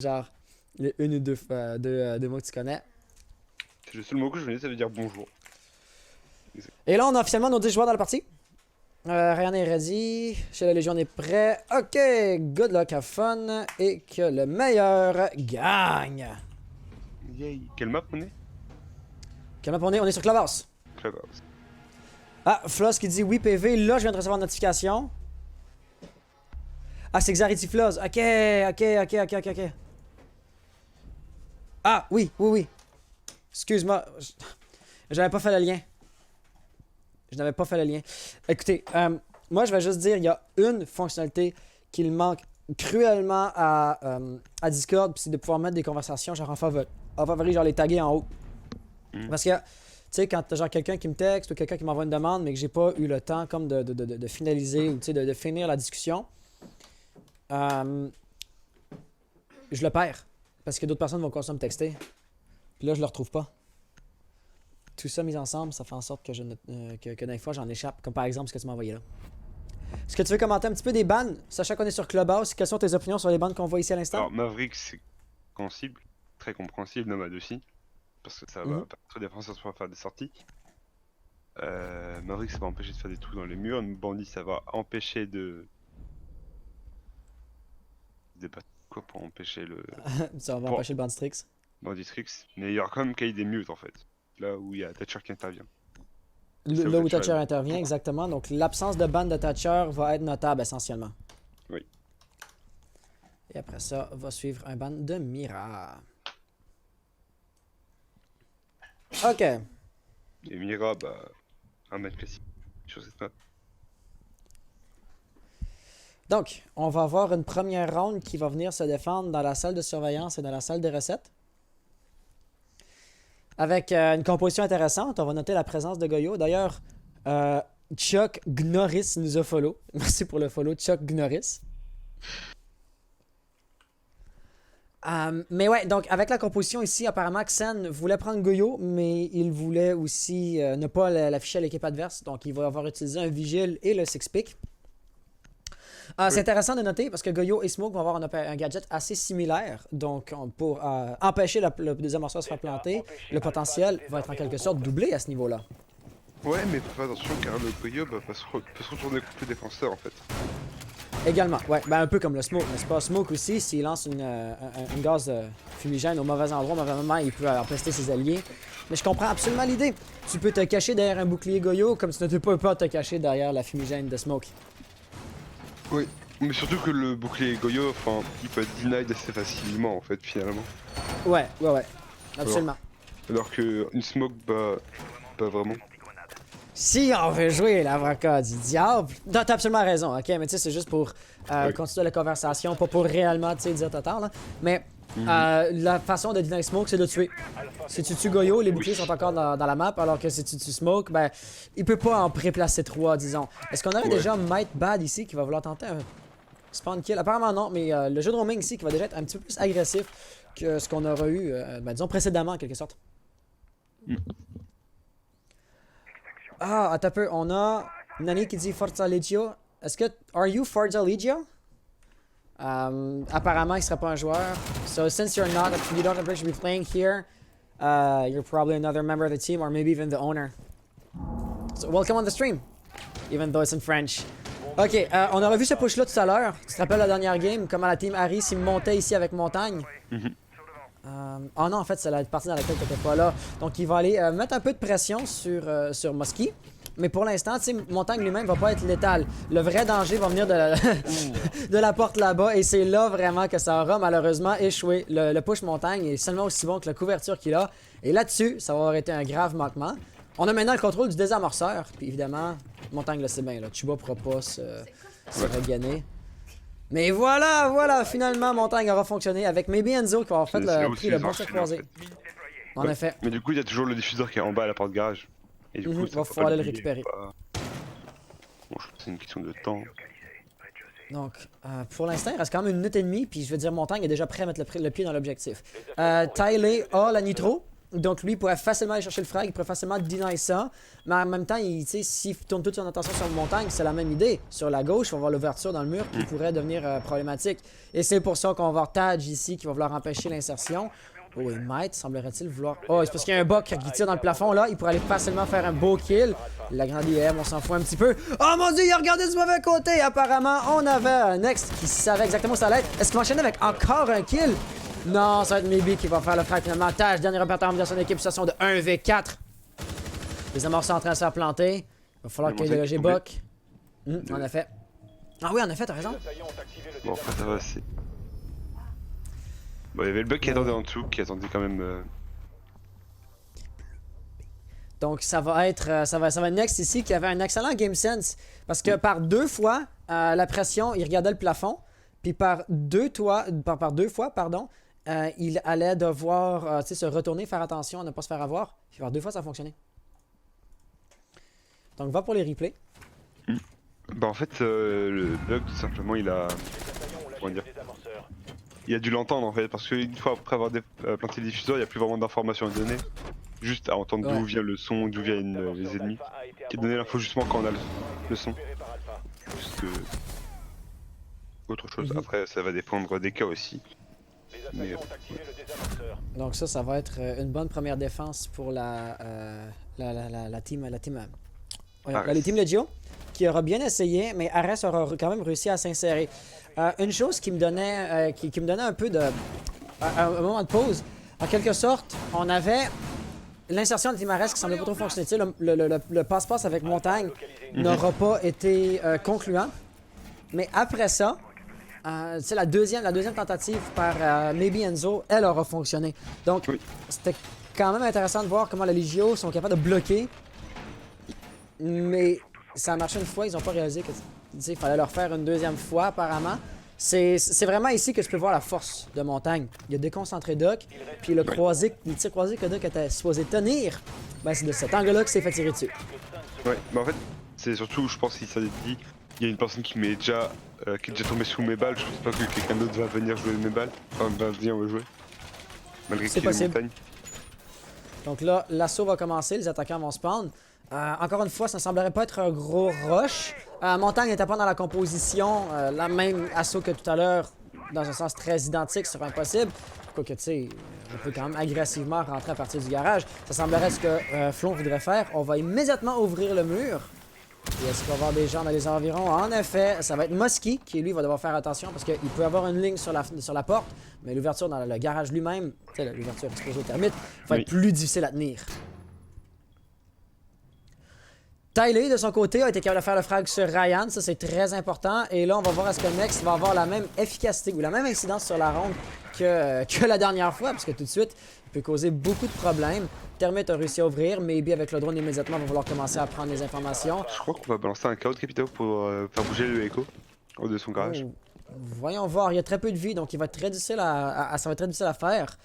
Genre, les une ou deux mots que tu connais. C'est le seul mot que je connais, ça veut dire bonjour. Et là, on a officiellement nos 10 joueurs dans la partie. Ryan est ready. Chez la Légion, on est prêt. Ok, good luck, have fun. Et que le meilleur gagne. Yay. Quelle map on est? Quelle map on est? On est sur Clubhouse. Clubhouse. Ah, Floss qui dit oui PV. Là, je viens de recevoir une notification. Ah, c'est Xarity Floss. Ok. Ah, oui. Excuse-moi. J'avais pas fait le lien. Je n'avais pas fait le lien. Écoutez, moi, je vais juste dire, il y a une fonctionnalité qui manque cruellement à Discord, puis c'est de pouvoir mettre des conversations genre en favori, genre les taguer en haut. Parce que, tu sais, quand t'as genre quelqu'un qui me texte ou quelqu'un qui m'envoie une demande, mais que j'ai pas eu le temps comme de finaliser ou tu sais, de finir la discussion, je le perds. Parce que d'autres personnes vont continuer à me texter. Puis là, je le retrouve pas. Tout ça mis ensemble, ça fait en sorte que, que des fois, j'en échappe. Comme par exemple ce que tu m'as envoyé là. Est-ce que tu veux commenter un petit peu des bans, sachant qu'on est sur Clubhouse? Quelles sont tes opinions sur les bans qu'on voit ici à l'instant? Alors, Maverick, c'est compréhensible, très compréhensible, Nomad aussi. Parce que ça va permettre aux défenseurs de pouvoir faire des sorties. Maverick, ça va empêcher de faire des trous dans les murs. Bandit, ça va empêcher de. Quoi pour empêcher le. Ça va empêcher le ban Strix. Banditrix. Mais il y aura quand même qu'il y ait des mutes en fait. Là où il y a Thatcher qui intervient. Là où Thatcher intervient, exactement. Donc l'absence de ban de Thatcher va être notable essentiellement. Oui. Et après ça, va suivre un ban de Mira. Ok. Et Mira, bah, un match classique sur cette map. Donc, on va avoir une première round qui va venir se défendre dans la salle de surveillance et dans la salle de recettes. Avec une composition intéressante, on va noter la présence de Goyo. D'ailleurs, Chuck Gnoris nous a follow. Merci pour le follow, Chuck Gnoris. Mais ouais, donc avec la composition ici, apparemment Xen voulait prendre Goyo, mais il voulait aussi ne pas l'afficher à l'équipe adverse. Donc il va avoir utilisé un Vigile et le Six Pick. C'est intéressant de noter parce que Goyo et Smoke vont avoir un gadget assez similaire. Donc, pour empêcher le deuxième morceau de se faire planter, le potentiel va être en quelque sorte doublé à ce niveau-là. Ouais, mais fais attention car le Goyo peut se retourner contre le défenseur en fait. Également, ouais, ben un peu comme le Smoke, n'est-ce pas? Smoke aussi, s'il lance une gaz fumigène au mauvais endroit, au mauvais moment, il peut empester ses alliés. Mais je comprends absolument l'idée. Tu peux te cacher derrière un bouclier Goyo comme tu ne peux pas te cacher derrière la fumigène de Smoke. Oui, mais surtout que le bouclier Goyo, enfin, il peut être denied assez facilement en fait finalement. Ouais, absolument. Alors que une smoke, bah, pas vraiment. Si on veut jouer l'avocat du diable, t'as absolument raison, ok? Mais tu sais, c'est juste pour continuer la conversation, pas pour réellement, tu sais, dire total, là. Mais la façon de deny Smoke, c'est de tuer. Si tu tues Goyo, les boucliers sont encore dans la map, alors que si tu tues Smoke, ben, il peut pas en préplacer 3, disons. Est-ce qu'on aurait déjà Might Bad ici qui va vouloir tenter un spawn kill? Apparemment non, mais le jeu de roaming ici qui va déjà être un petit peu plus agressif que ce qu'on aurait eu, ben, disons, précédemment, en quelque sorte. Ah, attends un peu, on a Nani qui dit Forza Legio. Est-ce que... Are you Forza Legio? Apparemment, il serait pas un joueur. So, since you're not, you don't appear to be playing here, you're probably another member of the team or maybe even the owner. So, welcome on the stream, even though it's in French. Ok, on a revu ce push-là tout à l'heure. Tu te rappelles la dernière game, comment la team Harry s'y montait ici avec Montagne? Oh non, en fait, c'est la partie dans laquelle tu n'étais pas là. Donc, il va aller mettre un peu de pression sur Musky. Mais pour l'instant, tu sais, Montagne lui-même va pas être létal. Le vrai danger va venir de la porte là-bas. Et c'est là vraiment que ça aura malheureusement échoué. Le push Montagne est seulement aussi bon que la couverture qu'il a. Et là-dessus, ça va avoir été un grave manquement. On a maintenant le contrôle du désamorceur. Puis évidemment, Montagne le sait bien. Là. Chuba pourra pas se regainer. Mais voilà, finalement, Montagne aura fonctionné avec Maybe Enzo qui va avoir fait pris le bon sur croisé. En effet. Mais du coup, il y a toujours le diffuseur qui est en bas à la porte garage. Et du coup, il va falloir aller le récupérer. Bon, je pense que c'est une question de temps. Donc, pour l'instant, il reste quand même 1 minute et demie, puis je veux dire, Montagne est déjà prêt à mettre le pied dans l'objectif. Tyler a la nitro. Donc lui, il pourrait facilement aller chercher le frag, il pourrait facilement deny ça. Mais en même temps, s'il tourne toute son attention sur la montagne, c'est la même idée. Sur la gauche, on va voir l'ouverture dans le mur qui pourrait devenir problématique. Et c'est pour ça qu'on va voir Taj ici qui va vouloir empêcher l'insertion. Oh, et Might semblerait-il vouloir... Oh, c'est parce qu'il y a un bug qui tire dans le plafond là. Il pourrait aller facilement faire un beau kill. La grande IM, on s'en fout un petit peu. Oh mon dieu, il a regardé du mauvais côté. Apparemment, on avait un Next qui savait exactement où ça allait être. Est-ce qu'il va enchaîner avec encore un kill? Non, ça va être Maybe qui va faire le frag finalement. Taj, dernier repère de son équipe, situation de 1v4. Les amorceurs en train de se faire planter. Il va falloir qu'il y ait délogé Buck. En effet. Ah oui, en effet, t'as raison. Bon, après, ça va, c'est. Bon, il y avait le bug qui attendait en dessous, qui attendait quand même. Donc ça va être Next ici qui avait un excellent game sense. Parce que par 2 fois, la pression, il regardait le plafond. Puis par deux fois, il allait devoir se retourner, faire attention à ne pas se faire avoir. Puis par 2 fois, ça a fonctionné. Donc va pour les replays. Bah en fait, le bug, tout simplement, il a... Comment dire? Il a dû l'entendre en fait, parce qu'une fois après avoir planté le diffuseur, il n'y a plus vraiment d'informations à donner. Juste à entendre d'où vient le son, d'où viennent les ennemis. Qui a donné l'info justement quand on a le son. Juste que... Autre chose, après ça va dépendre des cas aussi. Mais, Donc ça va être une bonne première défense pour la team Legio, qui aura bien essayé, mais Ares aura quand même réussi à s'insérer. Une chose qui me donnait, qui me donnait un peu de... un moment de pause, en quelque sorte, on avait l'insertion de Team Ares qui semblait pas trop fonctionner. Tu sais, le passe-passe avec Montagne n'aura pas été concluant, mais après ça, la deuxième tentative par Maybe Enzo, elle aura fonctionné. Donc, c'était quand même intéressant de voir comment les Legio sont capables de bloquer. Mais ça a marché une fois, ils n'ont pas réalisé qu'il fallait leur faire une deuxième fois apparemment. C'est vraiment ici que je peux voir la force de Montagne. Il a déconcentré Doc, puis le tir croisé que Doc était supposé tenir, ben c'est de cet angle-là qu'il s'est fait tirer dessus. Ouais, mais en fait, c'est surtout, je pense qu'il s'est dit, il y a une personne qui m'est déjà, qui est déjà tombée sous mes balles, je pense pas que quelqu'un d'autre va venir jouer mes balles, enfin va venir me jouer. Malgré qu'il y ait une montagne. Donc là, l'assaut va commencer, les attaquants vont spawn. Encore une fois, ça ne semblerait pas être un gros rush. Montagne n'était pas dans la composition, la même assaut que tout à l'heure, dans un sens très identique, c'est impossible. Quoique, tu sais, on peut quand même agressivement rentrer à partir du garage. Ça semblerait ce que Flon voudrait faire. On va immédiatement ouvrir le mur. Et est-ce qu'il va y avoir des gens dans les environs? En effet, ça va être Mosky qui, lui, va devoir faire attention parce qu'il peut avoir une ligne sur la porte, mais l'ouverture dans le garage lui-même, tu sais, l'ouverture exposée aux termites, va être plus difficile à tenir. Tyler, de son côté, a été capable de faire le frag sur Ryan, ça c'est très important. Et là, on va voir est-ce que Next va avoir la même efficacité ou la même incidence sur la ronde que la dernière fois, parce que tout de suite, il peut causer beaucoup de problèmes. Termite a réussi à ouvrir, Maybe avec le drone immédiatement va vouloir commencer à prendre les informations. Je crois qu'on va balancer un chaos de Capitao pour faire bouger le Echo de son garage. Voyons voir, il y a très peu de vie, donc il va être très difficile ça va être très difficile à faire.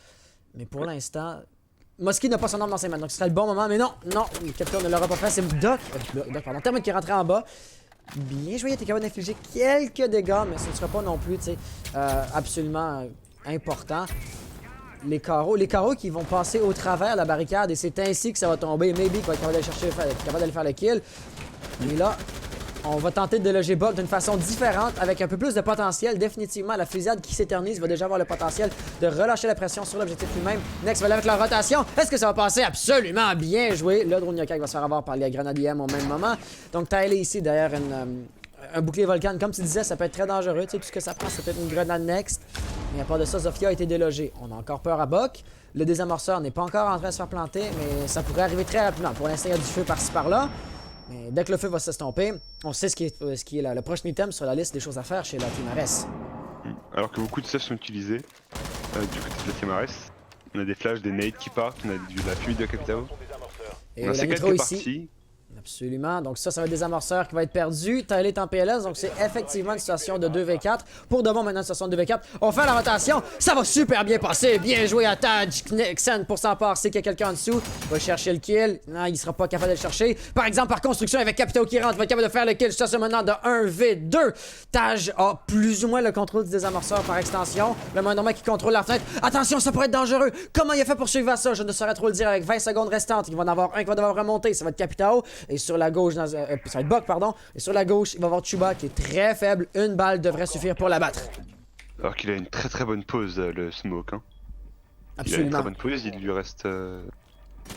Mais pour l'instant... Mosky n'a pas son arme dans ses mains, donc ce serait le bon moment, mais non, le capitaine ne l'aura pas fait, c'est Doc, pardon, Termite qui est rentré en bas. Bien joué, il était capable d'infliger quelques dégâts, mais ce ne sera pas non plus, tu sais, absolument important. Les carreaux qui vont passer au travers la barricade, et c'est ainsi que ça va tomber. Maybe qui va être capable d'aller faire le kill. Mais là, on va tenter de déloger Buck d'une façon différente, avec un peu plus de potentiel. Définitivement, la fusillade qui s'éternise va déjà avoir le potentiel de relâcher la pression sur l'objectif lui-même. Next va aller avec la rotation. Est-ce que ça va passer? Absolument bien joué. Là, Drone Yokai va se faire avoir par les grenadiers au même moment. Donc, Tyler ici, derrière un bouclier Volcan. Comme tu disais, ça peut être très dangereux. Tu sais, tout ce que ça prend, c'est peut-être une grenade Next. Mais à part de ça, Zofia a été délogée. On a encore peur à Buck. Le désamorceur n'est pas encore en train de se faire planter, mais ça pourrait arriver très rapidement. Pour l'instant, il y a du feu par-ci par-là. Mais dès que le feu va s'estomper, on sait ce qui est le prochain item sur la liste des choses à faire chez la Team Ares. Alors que beaucoup de stuff sont utilisés du côté de la Team Ares. On a des flashs, des nades qui partent, on a de la fumée de Capitao. Et on a la ces nitro quelques ici. parties. Absolument. Donc ça va être des amorceurs qui va être perdu. Tyler est en PLS, donc c'est effectivement une situation de 2v4. Pour de bon, maintenant, une situation de 2v4. On fait la rotation. Ça va super bien passer. Bien joué à Taj. Xen pour s'en passer qu'il y a quelqu'un en dessous. Va chercher le kill. Non, il sera pas capable de le chercher. Par exemple, par construction, avec Capito qui rentre, va être capable de faire le kill. Situation maintenant de 1v2. Taj a plus ou moins le contrôle du désamorceur par extension. Le moindre qui contrôle la fenêtre. Attention, ça pourrait être dangereux. Comment il a fait pour suivre à ça? Je ne saurais trop le dire avec 20 secondes restantes. Il va en avoir un qui va devoir remonter. Ça va être Capitao. Et sur la gauche, ça va être Buck, pardon. Et sur la gauche, il va avoir Chuba qui est très faible. Une balle devrait suffire pour l'abattre. Alors qu'il a une très bonne pause, le smoke. Hein. Absolument. Il a une très bonne pause, il lui reste.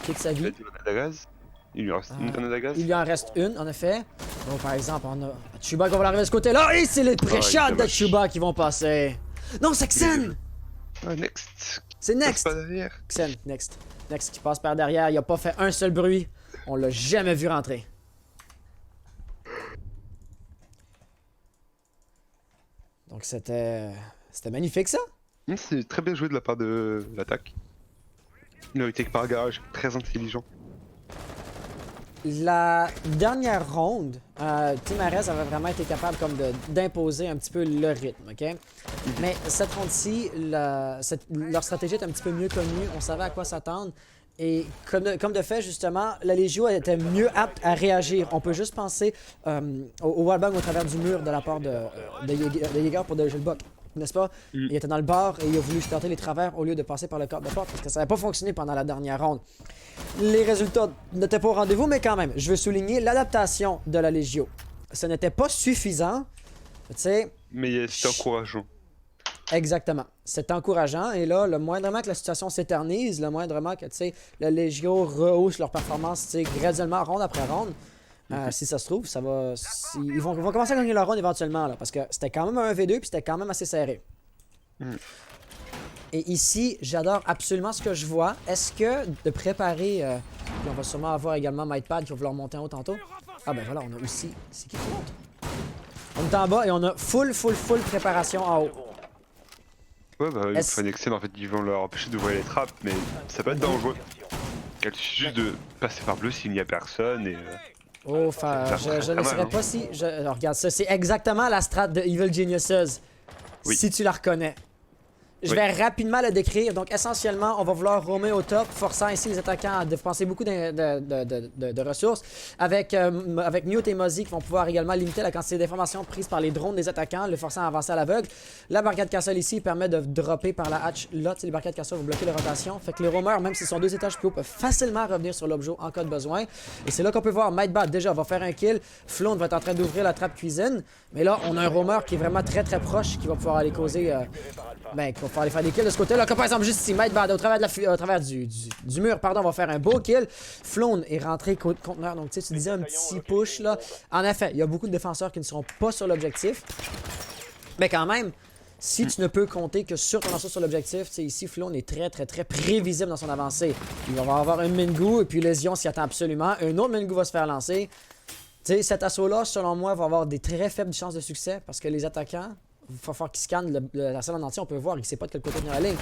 Quitte sa vie. Une grenade à gaz. Il lui reste une grenade à gaz. Il lui en reste une, en effet. Donc, par exemple, on a Chuba qui va arriver de ce côté-là. Et c'est les pré-shots de Chuba qui vont passer. Non, c'est Xen! Ah, next. C'est Next! Pas derrière. Xen, Next. Next qui passe par derrière. Il a pas fait un seul bruit. On l'a jamais vu rentrer. Donc c'était magnifique ça. C'est très bien joué de la part de l'attaque. Il a été par garage, très intelligent. La dernière ronde, Team Ares avait vraiment été capable comme d'imposer un petit peu le rythme, ok? Mais cette ronde-ci, leur stratégie est un petit peu mieux connue, on savait à quoi s'attendre. Et comme de fait, justement, la Légio était mieux apte à réagir. On peut juste penser au wallbang au travers du mur de la part de Jaeger pour déloger le Buck, n'est-ce pas? Il était dans le bar et il a voulu tenter les travers au lieu de passer par le cadre de porte parce que ça n'avait pas fonctionné pendant la dernière ronde. Les résultats n'étaient pas au rendez-vous, mais quand même, je veux souligner l'adaptation de la Légio. Ce n'était pas suffisant, tu sais. Mais c'est encourageant. Exactement. C'est encourageant. Et là, le moindrement que la situation s'éternise, le moindrement que, tu sais, la Légio rehausse leur performance, tu sais, graduellement, ronde après ronde, si ça se trouve, ça va... Ils vont commencer à gagner leur ronde éventuellement, là, parce que c'était quand même un 1v2, puis c'était quand même assez serré. Et ici, j'adore absolument ce que je vois. Est-ce que de préparer... puis on va sûrement avoir également Mightpad qui va vouloir monter en haut tantôt. Ah ben voilà, on a aussi... C'est qui monte? On est en bas et on a full préparation en haut. Ouais, bah, il faut un excel en fait, ils vont leur empêcher d'ouvrir les trappes, mais ça peut être dangereux. Il suffit juste de passer par bleu s'il n'y a personne et. Oh, je ne saurais pas si. Alors, regarde ça, c'est exactement la strat de Evil Geniuses. Oui. Si tu la reconnais. Je vais rapidement le décrire. Donc, essentiellement, on va vouloir roamer au top, forçant ainsi les attaquants à dépenser beaucoup de ressources. Avec Mute et Mozzie qui vont pouvoir également limiter la quantité d'informations prises par les drones des attaquants, le forçant à avancer à l'aveugle. La barricade castle ici permet de dropper par la hatch là. Les barricades castle vont bloquer les rotations. Fait que les roamers, même s'ils sont 2 étages plus haut, peuvent facilement revenir sur l'objet en cas de besoin. Et c'est là qu'on peut voir Mightbad déjà va faire un kill. Flone va être en train d'ouvrir la trappe cuisine. Mais là, on a un roamer qui est vraiment très proche qui va pouvoir aller causer. Qui va pouvoir aller faire des kills de ce côté-là. Comme par exemple, juste ici, Mightbad au travers du mur, pardon, va faire un beau kill. Flone est rentré conteneur. Donc, tu sais, tu disais un petit push là. En effet, il y a beaucoup de défenseurs qui ne seront pas sur l'objectif. Mais quand même, si tu ne peux compter que sur ton lanceur sur l'objectif, tu sais, ici, Flone est très prévisible dans son avancée. Il va avoir un Mingu et puis Lésion s'y attend absolument. Un autre Mingu va se faire lancer. Tu sais, cet assaut-là, selon moi, va avoir des très faibles chances de succès parce que les attaquants, il va falloir qu'il scanne la salle en entier. On peut voir, il sait pas de quel côté tenir la ligne.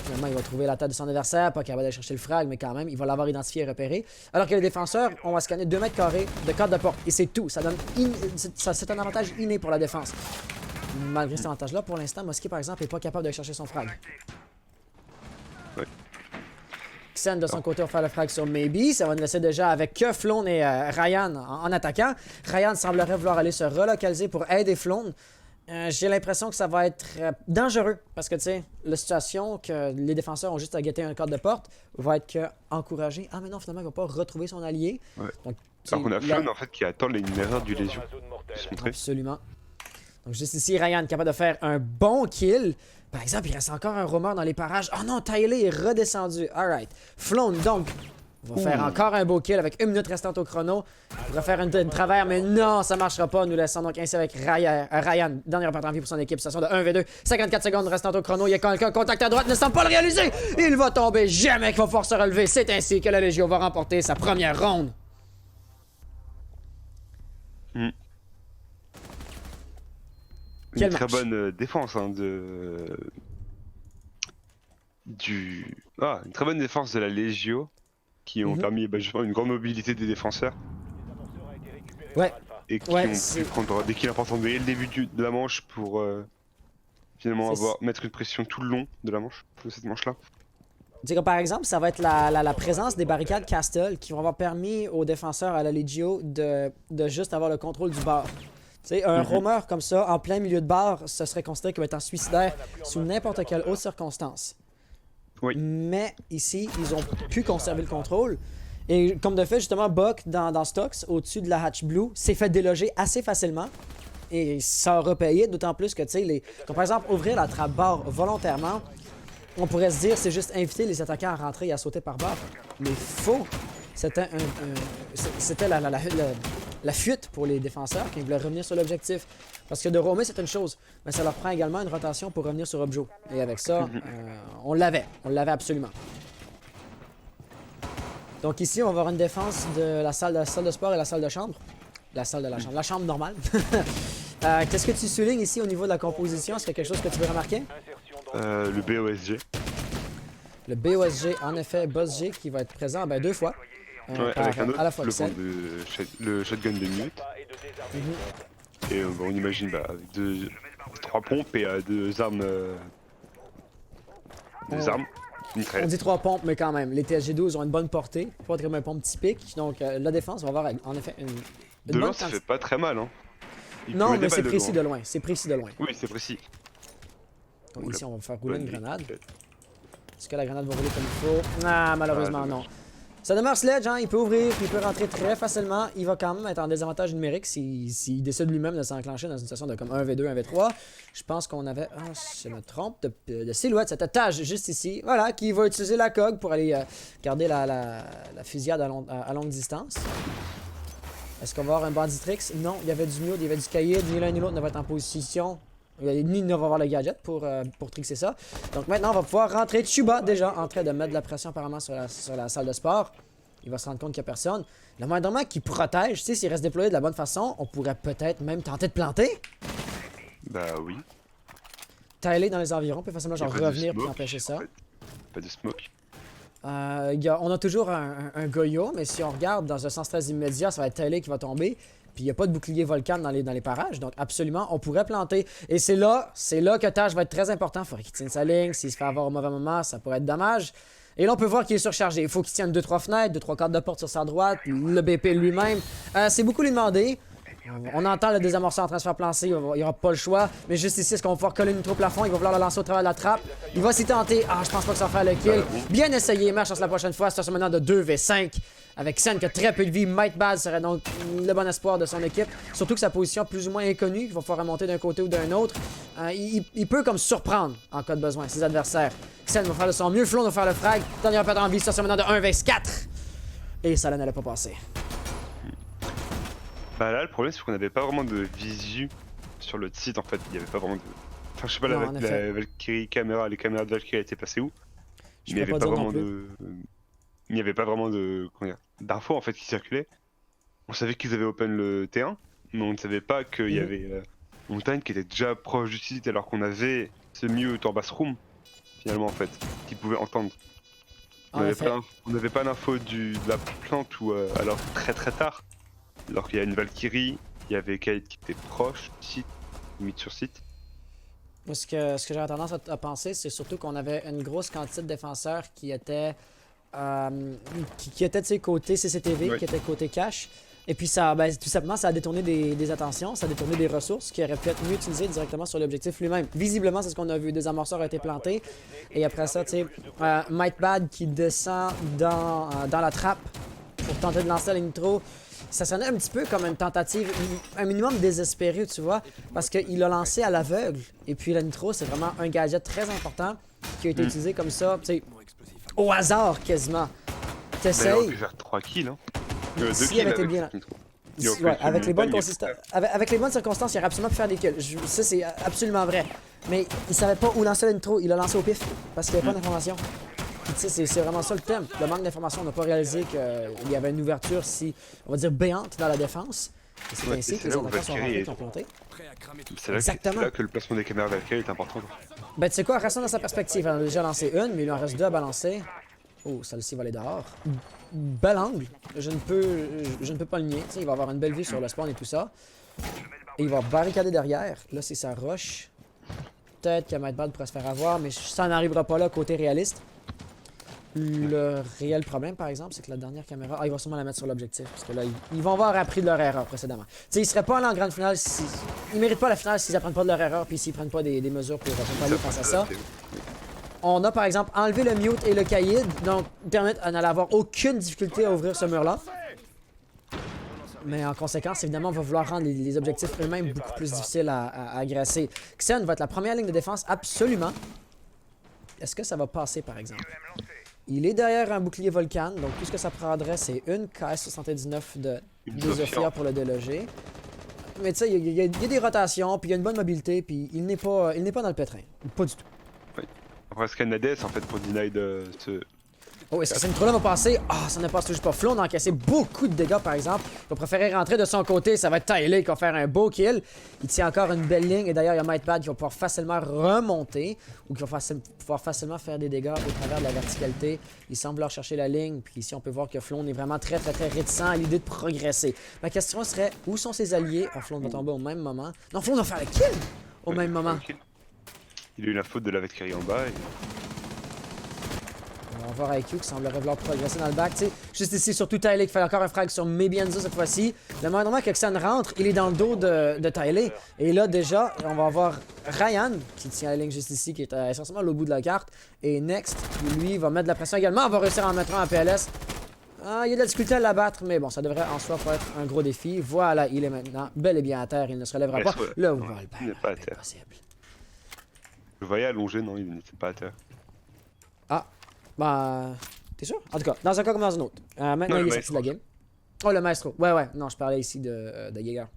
Finalement, il va trouver la tête de son adversaire, pas capable d'aller chercher le frag, mais quand même, il va l'avoir identifié et repéré. Alors que les défenseurs, on va scanner 2 mètres carrés de cadre de porte. Et c'est tout. Ça donne c'est un avantage inné pour la défense. Malgré cet avantage-là, pour l'instant, Mosquée, par exemple, n'est pas capable d'aller chercher son frag. Ouais. Xen, de son côté, va faire le frag sur Maybe. Ça va nous laisser déjà avec que Flone et Ryan en attaquant. Ryan semblerait vouloir aller se relocaliser pour aider Flone. J'ai l'impression que ça va être dangereux parce que, tu sais, la situation que les défenseurs ont juste à guetter un cadre de porte va être que encouragé. Ah, mais non, finalement, il va pas retrouver son allié. Ouais. Donc, alors qu'on a Flone en fait qui attend une erreur du Légion de se montrer. Absolument. Donc, juste ici, Ryan capable de faire un bon kill. Par exemple, il reste encore un roamer dans les parages. Oh non, Tyler est redescendu. Alright. Flone, donc, va faire encore un beau kill avec 1 minute restante au chrono. Il va faire une travers, mais non, ça marchera pas. Nous laissons donc ainsi avec Ryan. Dernière part en vie pour son équipe. Situation de 1v2. 54 secondes restantes au chrono. Il y a quelqu'un contact à droite, ne semble pas le réaliser. Il va tomber. Jamais qu'il va pouvoir se relever. C'est ainsi que la Légion va remporter sa première ronde. Une très bonne défense hein, une très bonne défense de la Légio qui ont permis justement une grande mobilité des défenseurs. Ouais, et qui ouais, ont c'est pu prendre des kills importants dès le début de la manche pour finalement c'est- mettre une pression tout le long de la manche, de cette manche-là. tu sais, comme par exemple, ça va être la présence des barricades Castle qui vont avoir permis aux défenseurs à la Legio de juste avoir le contrôle du bar. Tu sais, un roamer comme ça, en plein milieu de bar, ce serait considéré comme étant suicidaire sous n'importe quelle autre circonstance. Oui. Mais ici, ils ont pu conserver le contrôle. Et comme de fait, justement, Buck, dans Stocks, au-dessus de la Hatch Blue, s'est fait déloger assez facilement. Et ça aura payé, d'autant plus que, tu sais, comme par exemple, ouvrir la trappe barre volontairement, on pourrait se dire c'est juste inviter les attaquants à rentrer et à sauter par barre. Mais faux! C'était c'était la fuite pour les défenseurs qui voulaient revenir sur l'objectif. Parce que de roamer, c'est une chose, mais ça leur prend également une rotation pour revenir sur Objo. Et avec ça, on l'avait absolument. Donc ici, on va avoir une défense de la salle de sport et la salle de chambre. La salle de la chambre. La chambre normale. Qu'est-ce que tu soulignes ici au niveau de la composition? Est-ce qu'il y a quelque chose que tu veux remarquer? Le BOSG. Le BOSG, en effet, BOSG qui va être présent deux fois. Ouais, avec un autre, à la fois le, Xel. le shotgun de minute. Et on imagine avec 3 pompes et 2 armes. Armes. Une On traite. dit 3 pompes, mais quand même. Les TSG-12 ont une bonne portée. Pas comme un pompe typique. Donc la défense va avoir en effet une De bonne loin, ça quantité. fait pas très mal, hein. Il Non, peut mais mettre c'est des balles précis de loin. C'est précis de loin. Oui, c'est précis. Donc, Oula. ici, on va faire rouler une Bonne grenade. nuit. Est-ce que la grenade va rouler comme il faut? Ah, malheureusement, non. Ça demeure Sledge, hein, il peut ouvrir, puis il peut rentrer très facilement. Il va quand même être en désavantage numérique s'il décide lui-même de s'enclencher dans une situation de comme 1v2, 1v3. Je pense qu'on avait, je me trompe, de silhouette, cet étage juste ici, voilà, qui va utiliser la COG pour aller garder la fusillade à longue distance. Est-ce qu'on va avoir un Banditrix? Non, il y avait du Mute, il y avait du Caïd, ni l'un ni l'autre ne va être en position. Ni ne va avoir le gadget pour trixer ça. Donc maintenant, on va pouvoir rentrer. Chuba, déjà, en train de mettre de la pression apparemment sur la salle de sport. Il va se rendre compte qu'il n'y a personne. Le moindrement qui protège, tu sais, s'il reste déployé de la bonne façon, on pourrait peut-être même tenter de planter. Bah oui. Tailler dans les environs, puis facilement genre Y a pas de revenir puis smoke, empêcher ça. en fait. Pas de smoke. On a toujours un Goyo, mais si on regarde dans un sens très immédiat, ça va être Tailler qui va tomber. Puis il n'y a pas de bouclier volcan dans les parages, donc absolument, on pourrait planter. Et c'est là que Taj va être très important. Il faudrait qu'il tienne sa ligne. S'il se fait avoir au mauvais moment, ça pourrait être dommage. Et là, on peut voir qu'il est surchargé. Il faut qu'il tienne 2-3 fenêtres, 2-3 cadres de porte sur sa droite, le BP lui-même. C'est beaucoup lui demander. On entend le désamorceur en train de se faire plancer, il n'y aura pas le choix. Mais juste ici, est-ce qu'on va pouvoir coller une troupe plafond? Il va vouloir le lancer au travers de la trappe. Il va s'y tenter. Ah, je pense pas que ça va faire le kill. Bien essayé, mais je pense la prochaine fois, c'est maintenant de 2v5. Avec Sen qui a très peu de vie, Mightbad serait donc le bon espoir de son équipe. Surtout que sa position plus ou moins inconnue, qu'il va falloir remonter d'un côté ou d'un autre. Il peut comme surprendre en cas de besoin ses adversaires. Sen va faire de son mieux, Flon va faire le frag. Dernier pas en vie, station maintenant de 1v4. Et ça n'allait pas passer. Bah là, le problème, c'est qu'on n'avait pas vraiment de visu sur le site en fait. Il n'y avait pas vraiment de. Enfin, je sais pas, Non, en la effet. Valkyrie caméra, les caméras de Valkyrie étaient passées où? Je Mais il n'y peux avait pas pas dire non vraiment plus. Il n'y avait pas vraiment de. Comment dire, d'infos en fait qui circulaient. On savait qu'ils avaient open le T1, mais on ne savait pas qu'il y avait Montagne qui était déjà proche du site alors qu'on avait ce mute en basse room, finalement en fait, qui pouvait entendre. En effet. On n'avait pas l'info de la plante ou alors très très tard. Alors qu'il y a une Valkyrie, il y avait Kate qui était proche du site, limite sur site. Moi, ce que j'aurais tendance à penser, c'est surtout qu'on avait une grosse quantité de défenseurs qui étaient qui étaient de ses côtés CCTV, Ouais. qui étaient côté cash. Et puis ça, tout simplement, ça a détourné des attentions, ça a détourné des ressources qui auraient pu être mieux utilisées directement sur l'objectif lui-même. Visiblement, c'est ce qu'on a vu. Des amorceurs ont été plantés. Et après ça, tu sais, Mightbad qui descend dans la trappe pour tenter de lancer la nitro. Ça sonnait un petit peu comme une tentative, un minimum désespéré, tu vois, parce qu'il a lancé à l'aveugle. Et puis la nitro, c'est vraiment un gadget très important qui a été utilisé comme ça, tu sais, au hasard quasiment. Mais on T'essayes. aurait pu faire 3 kills, hein. 2 Si kills avait été avec bien- cette nitro. Il aurait pu Ouais, être avec les bonnes Montagne, avec les bonnes circonstances, il aurait absolument pu faire des kills. Ça, c'est absolument vrai. Mais il savait pas où lancer la nitro, il l'a lancé au pif parce qu'il n'y avait pas d'information. Puis, tu sais, c'est vraiment ça le thème. Le manque d'information, on n'a pas réalisé qu'il y avait une ouverture si, on va dire, béante dans la défense. Et c'est Ouais, ainsi et que c'est les là où attaquants sont Valkyrie rentrés est- qui ont planté. C'est là, Exactement. là que le placement des caméras Valkyrie est important. Ben, tu sais quoi, restons dans sa perspective. On a déjà lancé une, mais il en reste deux à balancer. Oh, celle-ci va aller dehors. Bel angle. Je ne peux pas le nier. Tu sais, il va avoir une belle vue sur le spawn et tout ça. Et il va barricader derrière. Là, c'est sa rush. Peut-être que Mightbad pourrait se faire avoir, mais ça n'arrivera pas là côté réaliste. Le réel problème, par exemple, c'est que la dernière caméra... Ah, il va sûrement la mettre sur l'objectif, parce que là, ils vont avoir appris de leur erreur précédemment. Tu sais, ils seraient pas allés en grande finale si... Ils méritent pas la finale s'ils apprennent pas de leur erreur, puis s'ils prennent pas des mesures pour pallier face à ça. On a, par exemple, enlevé le mute et le caïd, donc permettre à n'aller avoir aucune difficulté à ouvrir ce mur-là. Mais en conséquence, évidemment, on va vouloir rendre les objectifs eux-mêmes beaucoup plus difficiles à agresser. Xen va être la première ligne de défense, absolument. Est-ce que ça va passer, par exemple? Il est derrière un bouclier Volcan, donc tout ce que ça prendrait, c'est une KS-79 de Zofia pour le déloger. Mais tu sais, il y a des rotations, puis il y a une bonne mobilité, puis il n'est pas dans le pétrin. Pas du tout. Oui. Après, Scanades, en fait, pour deny de ce... Oh, est-ce que cette intro-là va passer? Ah, ça ne passe toujours pas. Flo, on a encaissé beaucoup de dégâts, par exemple. Il va préférer rentrer de son côté. Ça va être Tyler qui va faire un beau kill. Il tient encore une belle ligne. Et d'ailleurs, il y a Mightbad qui va pouvoir facilement remonter. Ou qui va pouvoir facilement faire des dégâts au travers de la verticalité. Il semble leur chercher la ligne. Puis ici, on peut voir que Flon est vraiment très réticent à l'idée de progresser. Ma question serait, où sont ses alliés? Ah, Flon va tomber au même moment. Non, Flon va faire le kill au même moment. Il a eu la faute de la Valkyrie en bas. Et... On va voir IQ qui semblerait vouloir progresser dans le back. T'sais, juste ici, surtout Tyler qui fait encore un frag sur Mebienzo cette fois-ci. Le moment que Xen rentre, il est dans le dos de Tyler. Et là, déjà, on va avoir Ryan qui tient la ligne juste ici, qui est essentiellement au bout de la carte. Et Next, qui lui va mettre de la pression également. On va réussir à en mettre un en PLS. Ah, il y a de la difficulté à l'abattre, mais bon, ça devrait en soi pas être un gros défi. Voilà, il est maintenant bel et bien à terre. Il ne se relèvera pas. Le wallbang, il n'est pas à terre. Impossible. Je voyais allonger, non, il n'était pas à terre. Ah. Bah, t'es sûr? En tout cas, dans un cas comme dans un autre. Maintenant, il est sorti de la game. Oh, le maestro. Ouais. Non, je parlais ici de Jaeger.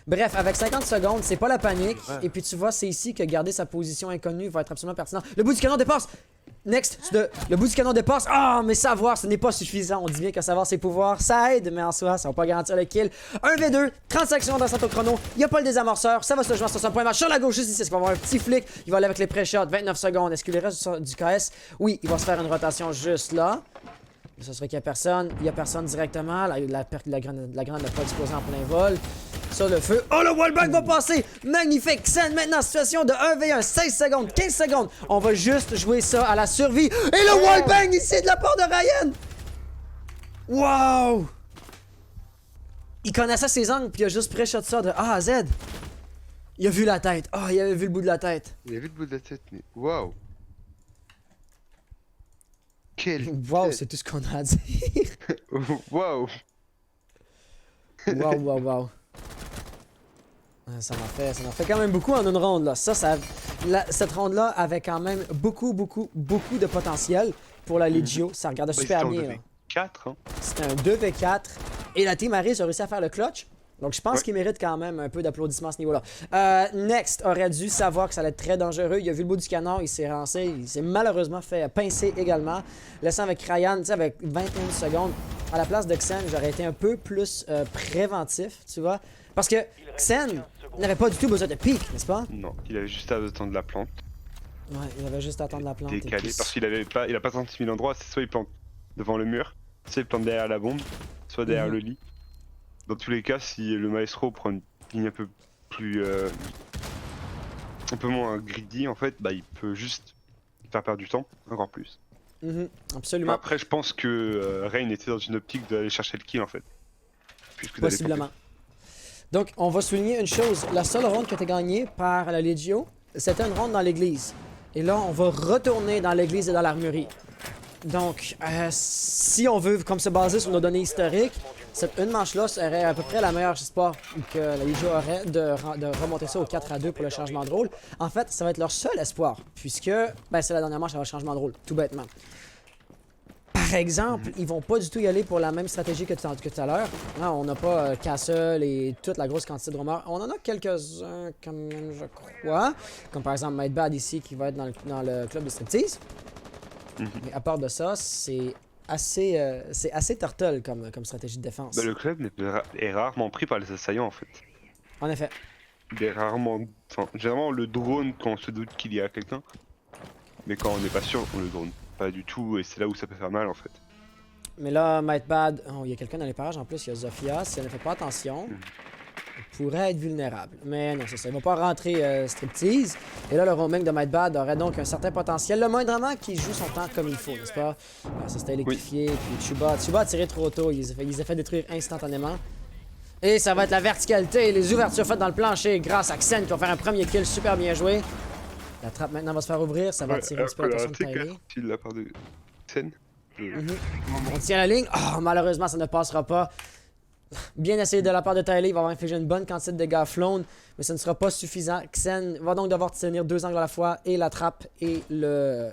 Bref, avec 50 secondes, c'est pas la panique. Ouais. Et puis tu vois, c'est ici que garder sa position inconnue va être absolument pertinent. Le bout du canon dépasse! Next, le bout du canon dépasse. Ah, mais savoir, ce n'est pas suffisant. On dit bien que savoir ses pouvoirs, ça aide, mais en soi, ça va pas garantir le kill. 1v2, 35 secondes dans au chrono. Il n'y a pas le désamorceur. Ça va se jouer sur son point match. Sur la gauche, juste ici, il va avoir un petit flic. Il va aller avec les pré-shots. 29 secondes. Est-ce qu'il reste du KS? Oui, il va se faire une rotation juste là. Ça serait qu'il n'y a personne. Il n'y a personne directement. La grenade n'a pas disposé en plein vol. Sur le feu. Oh, le wallbang va passer! Magnifique! Xen maintenant, situation de 1v1, 16 secondes, 15 secondes. On va juste jouer ça à la survie. Et le wallbang ici de la part de Ryan! Wow! Il connaissait ses angles, puis il a juste pré-shot ça de A à Z. Il a vu la tête. Ah, il avait vu le bout de la tête. Il a vu le bout de la tête, mais waouh! Quel wow, c'est tout ce qu'on a à dire. Waouh! Wow. Ça m'en fait quand même beaucoup en une ronde là. Cette ronde là avait quand même beaucoup de potentiel pour la Legio. Ça regardait super bien. C'était un 2v4 et la Team Aris a réussi à faire le clutch. Donc je pense qu'il mérite quand même un peu d'applaudissements à ce niveau-là. Next aurait dû savoir que ça allait être très dangereux. Il a vu le bout du canon, il s'est lancé, il s'est malheureusement fait pincer également. Laissant avec Ryan, tu sais, avec 21 secondes. À la place de Xen, j'aurais été un peu plus préventif, tu vois. Parce que Xen n'avait pas du tout besoin de pique, n'est-ce pas? Non, il avait juste à attendre la plante. Ouais, il avait juste à attendre la plante. Décalé, puis... parce qu'il a pas 36 000 endroits, c'est soit il plante devant le mur, soit il plante derrière la bombe, soit derrière le lit. Dans tous les cas, si le maestro prend une ligne un peu plus... un peu moins greedy, en fait, bah il peut juste faire perdre du temps, encore plus. Absolument. Après, je pense que Rain était dans une optique d'aller chercher le kill, en fait. Possiblement. Donc, on va souligner une chose. La seule ronde qui a été gagnée par la Legio, c'était une ronde dans l'église. Et là, on va retourner dans l'église et dans l'armurerie. Donc, si on veut comme se baser sur nos données historiques, une manche-là serait à peu près la meilleure espoir que la Legio aurait de remonter ça au 4-2 pour le changement de rôle. En fait, ça va être leur seul espoir, puisque c'est la dernière manche avec le changement de rôle, tout bêtement. Par exemple, ils vont pas du tout y aller pour la même stratégie que tout à l'heure. On n'a pas Castle et toute la grosse quantité de roamers. On en a quelques-uns quand même, je crois. Comme par exemple Mightbad ici qui va être dans le club de striptease. Mais à part de ça, c'est assez turtle comme stratégie de défense. Le club est rarement pris par les assaillants en fait. En effet. Il est rarement... Enfin, généralement on le drone quand on se doute qu'il y a quelqu'un. Mais quand on n'est pas sûr, on le drone pas du tout, et c'est là où ça peut faire mal en fait. Mais là, Mightbad, oh, il y a quelqu'un dans les parages en plus, il y a Zofia. Si elle ne fait pas attention, elle pourrait être vulnérable. Mais non, c'est ça. Il va pas rentrer striptease. Et là, le roaming de Mightbad aurait donc un certain potentiel. Le moindrement qui joue son temps comme il faut, n'est-ce pas? Ça c'était électrifié. Puis Chuba a tiré trop tôt. Il les a fait détruire instantanément. Et ça va être la verticalité. Les ouvertures faites dans le plancher grâce à Xen qui va faire un premier kill super bien joué. La trappe maintenant va se faire ouvrir. Ça va attirer un petit peu l'attention de Tyler. De la part de Xen. On tient la ligne. Oh, malheureusement, ça ne passera pas. Bien essayé de la part de Tyler. Il va avoir infligé une bonne quantité de dégâts à Flown, mais ce ne sera pas suffisant. Xen va donc devoir tenir 2 angles à la fois, et la trappe et le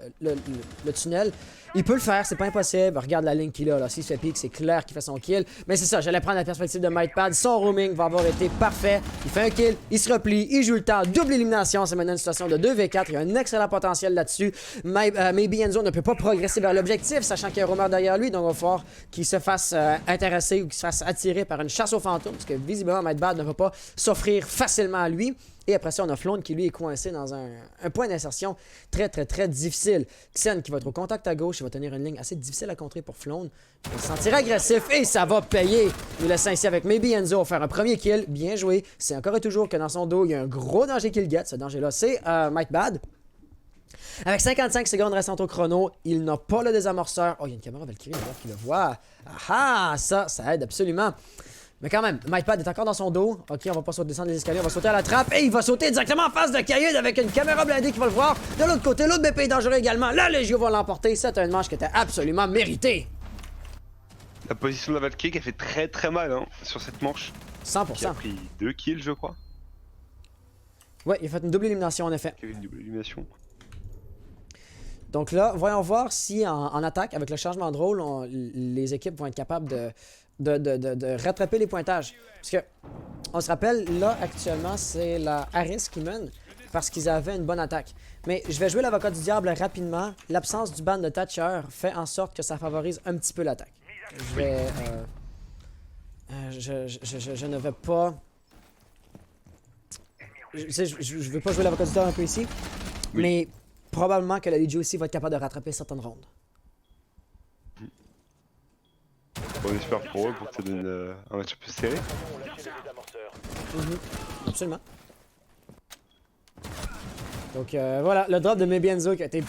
tunnel. Il peut le faire, c'est pas impossible. Regarde la ligne qu'il a là. S'il se fait pique, c'est clair qu'il fait son kill. Mais c'est ça, j'allais prendre la perspective de Mightbad. Son roaming va avoir été parfait. Il fait un kill, il se replie, il joue le temps. Double élimination, c'est maintenant une situation de 2v4. Il y a un excellent potentiel là-dessus. Maybe Enzo ne peut pas progresser vers l'objectif, sachant qu'il y a un roamer derrière lui. Donc il va falloir qu'il se fasse intéresser ou qu'il se fasse attirer par une chasse aux fantômes. Parce que visiblement, Mightbad ne va pas s'offrir facilement à lui. Et après ça, on a Flown qui lui est coincé dans un point d'insertion très difficile. Xen qui va être au contact à gauche, il va tenir une ligne assez difficile à contrer pour Flown. Il va se sentir agressif et ça va payer. Nous laissons ici avec Maybe Enzo faire un premier kill, bien joué. C'est encore et toujours que dans son dos, il y a un gros danger qu'il get. Ce danger-là, c'est Mightbad. Avec 55 secondes restantes au chrono, il n'a pas le désamorceur. Oh, il y a une caméra Valkyrie, alors qu'il le voit. Ah, ça aide absolument. Mais quand même, Mightbad est encore dans son dos. Ok, on va pas descendre les escaliers, on va sauter à la trappe. Et il va sauter directement en face de Kaïd avec une caméra blindée qui va le voir. De l'autre côté, l'autre BP est dangereux également. La Légio va l'emporter. C'est un manche qui était absolument mérité. La position de la Valkyrie qui a fait très mal hein, sur cette manche. 100%. Qui a pris 2 kills, je crois. Ouais, il a fait une double élimination en effet. Il y a eu une double élimination. Donc là, voyons voir si en attaque, avec le changement de rôle, les équipes vont être capables de rattraper les pointages. Parce que, on se rappelle, là, actuellement, c'est la Harris qui mène parce qu'ils avaient une bonne attaque. Mais je vais jouer l'avocat du diable rapidement. L'absence du ban de Thatcher fait en sorte que ça favorise un petit peu l'attaque. Je vais... je ne vais pas... Je veux pas jouer l'avocat du diable un peu ici, oui. Mais probablement que la Legio aussi va être capable de rattraper certaines rondes. On espère pour eux pour que ça donne un match un peu serré. Absolument. Donc voilà, le drop de Maybe Enzo qui a été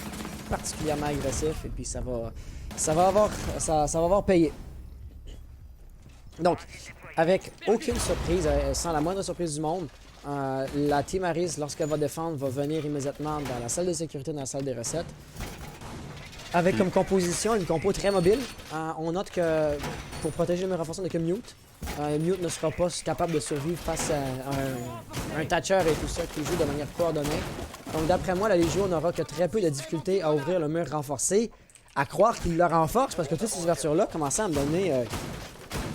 particulièrement agressif et puis ça va avoir payé. Donc, avec aucune surprise, sans la moindre surprise du monde, la Team Harris, lorsqu'elle va défendre, va venir immédiatement dans la salle de sécurité, dans la salle des recettes. Avec comme composition une compo très mobile. On note que pour protéger le mur renforçant de que Mute, Mute ne sera pas capable de survivre face à un Thatcher et tout ça qui joue de manière coordonnée. Donc d'après moi, la Légion n'aura que très peu de difficultés à ouvrir le mur renforcé. À croire qu'il le renforce parce que toutes ces ouvertures-là commençaient à me donner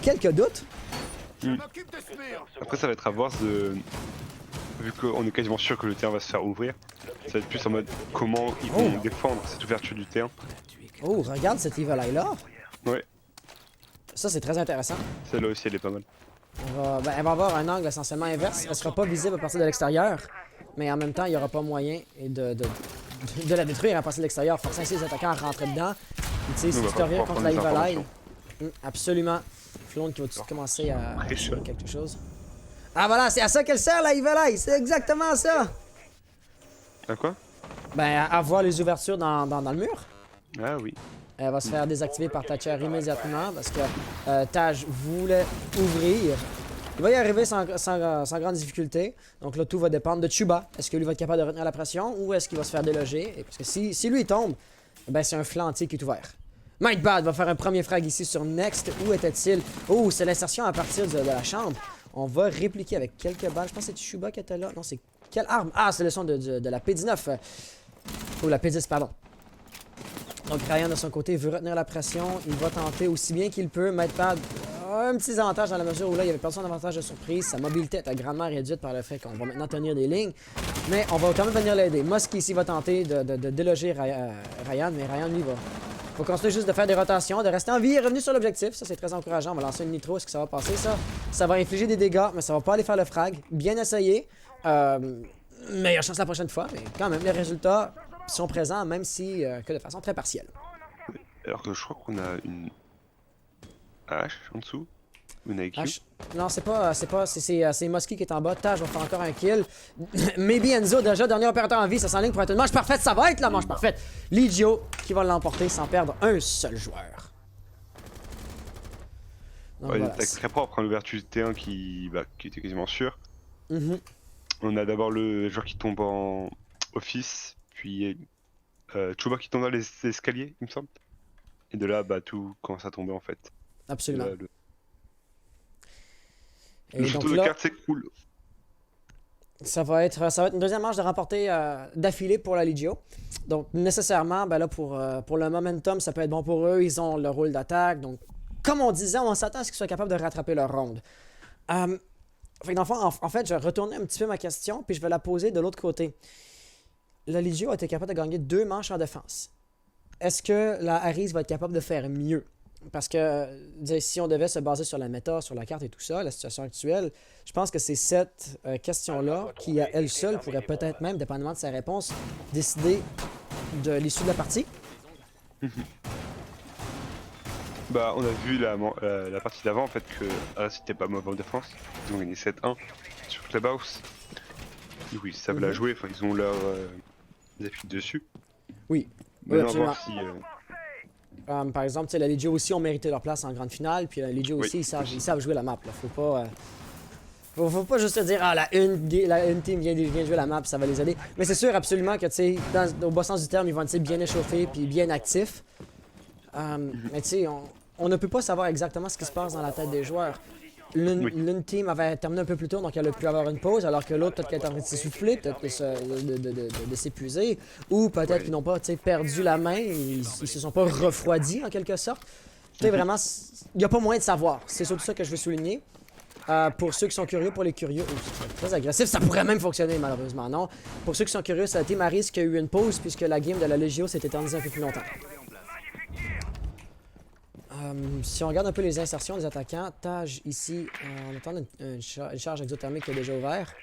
quelques doutes. Après ça va être à voir vu qu'on est quasiment sûr que le terrain va se faire ouvrir. Ça va être plus en mode comment ils vont défendre cette ouverture du terrain. Oh, regarde cette Evil Eye là. Ouais. Ça c'est très intéressant. Celle-là aussi elle est pas mal. Elle va avoir un angle essentiellement inverse. Elle sera pas visible à partir de l'extérieur. Mais en même temps, il n'y aura pas moyen de la détruire à partir de l'extérieur. Forçant ainsi les attaquants à rentrer dedans. Tu sais, si tu te reviens contre la Evil Eye. Absolument. Flown qui va tout de suite commencer à faire quelque chose. Ah voilà, c'est à ça qu'elle sert la Evil Eye. C'est exactement ça. À quoi? Ben, à voir les ouvertures dans le mur. Ah oui. Elle va se faire désactiver par Thatcher immédiatement parce que Taj voulait ouvrir. Il va y arriver sans grande difficulté. Donc là, tout va dépendre de Chuba. Est-ce que lui va être capable de retenir la pression ou est-ce qu'il va se faire déloger? Et parce que si lui il tombe, ben c'est un flanc entier qui est ouvert. Mightbad va faire un premier frag ici sur Next. Où était-il? Oh, c'est l'insertion à partir de la chambre. On va répliquer avec quelques balles. Je pense que c'est Chuba qui était là. Non, c'est quelle arme? Ah, c'est le son de la P19. Ou la P10, pardon. Donc Ryan de son côté veut retenir la pression. Il va tenter aussi bien qu'il peut. Mightbad a un petit avantage dans la mesure où là, il avait perdu son avantage de surprise. Sa mobilité est grandement réduite par le fait qu'on va maintenant tenir des lignes. Mais on va quand même venir l'aider. Musk ici va tenter de déloger Ryan. Mais Ryan, lui, faut continuer juste de faire des rotations, de rester en vie. Il est revenu sur l'objectif. Ça, c'est très encourageant. On va lancer une nitro. Est-ce que ça va passer, ça? Ça va infliger des dégâts, mais ça va pas aller faire le frag. Bien essayé. Meilleure chance la prochaine fois. Mais quand même, les résultats sont présents, même si que de façon très partielle. Alors que je crois qu'on a une hache en dessous. Une IQ. Non, c'est Musky qui est en bas. Taj va faire encore un kill. Maybe Enzo, déjà, dernier opérateur en vie, ça s'enligne pour être une manche parfaite. Ça va être la manche parfaite. Legio qui va l'emporter sans perdre un seul joueur. Donc, Ouais, une voilà. attaque très propre, hein, l'ouverture du T1 qui était quasiment sûr. Mhm. On a d'abord le joueur qui tombe en office, puis Chuba qui tombe dans les escaliers, il me semble. Et de là, tout commence à tomber en fait. Absolument. Le Et château donc de là, cartes s'écroule. ça va être une deuxième manche de remporter d'affilée pour la Legio. Donc, nécessairement, là, pour le momentum, ça peut être bon pour eux. Ils ont le rôle d'attaque. Donc, comme on disait, on s'attend à ce qu'ils soient capables de rattraper leur ronde. Fait que dans le fond, en fait, je vais retourner un petit peu ma question, puis je vais la poser de l'autre côté. La Legio a été capable de gagner 2 manches en défense. Est-ce que la Harris va être capable de faire mieux? Parce que si on devait se baser sur la méta, sur la carte et tout ça, la situation actuelle, je pense que c'est cette question-là qui, à elle seule, pourrait peut-être même, dépendamment de sa réponse, décider de l'issue de la partie. On a vu la partie d'avant en fait que c'était pas mauvais en défense. Ils ont gagné 7-1 sur Clubhouse. Du coup, ils savent la jouer, enfin ils ont leur appuis dessus. Oui. Maintenant, absolument. voir si Par exemple, la Legio aussi ont mérité leur place en grande finale, puis la Legio aussi, ils savent jouer la map. Là. Faut pas juste se dire, la une team vient de jouer la map, ça va les aider. Mais c'est sûr absolument que, au bas sens du terme, ils vont être bien échauffés puis bien actifs. Mais tu sais, on ne peut pas savoir exactement ce qui se passe dans la tête des joueurs. L'une team avait terminé un peu plus tôt, donc elle a pu avoir une pause, alors que l'autre, peut-être qu'elle est en train de s'essouffler, peut-être de s'épuiser, ou peut-être qu'ils n'ont pas perdu la main, ils se sont pas refroidis en quelque sorte. Tu sais, vraiment, il n'y a pas moyen de savoir. C'est surtout ça que je veux souligner. Pour ceux qui sont curieux, pour les curieux, c'est très agressif, ça pourrait même fonctionner, malheureusement, non. Pour ceux qui sont curieux, c'est la team Harris qui a eu une pause, puisque la game de la Legio s'est étendue un peu plus longtemps. Si on regarde un peu les insertions des attaquants, Taj ici, on attend une charge exothermique qui est déjà ouverte.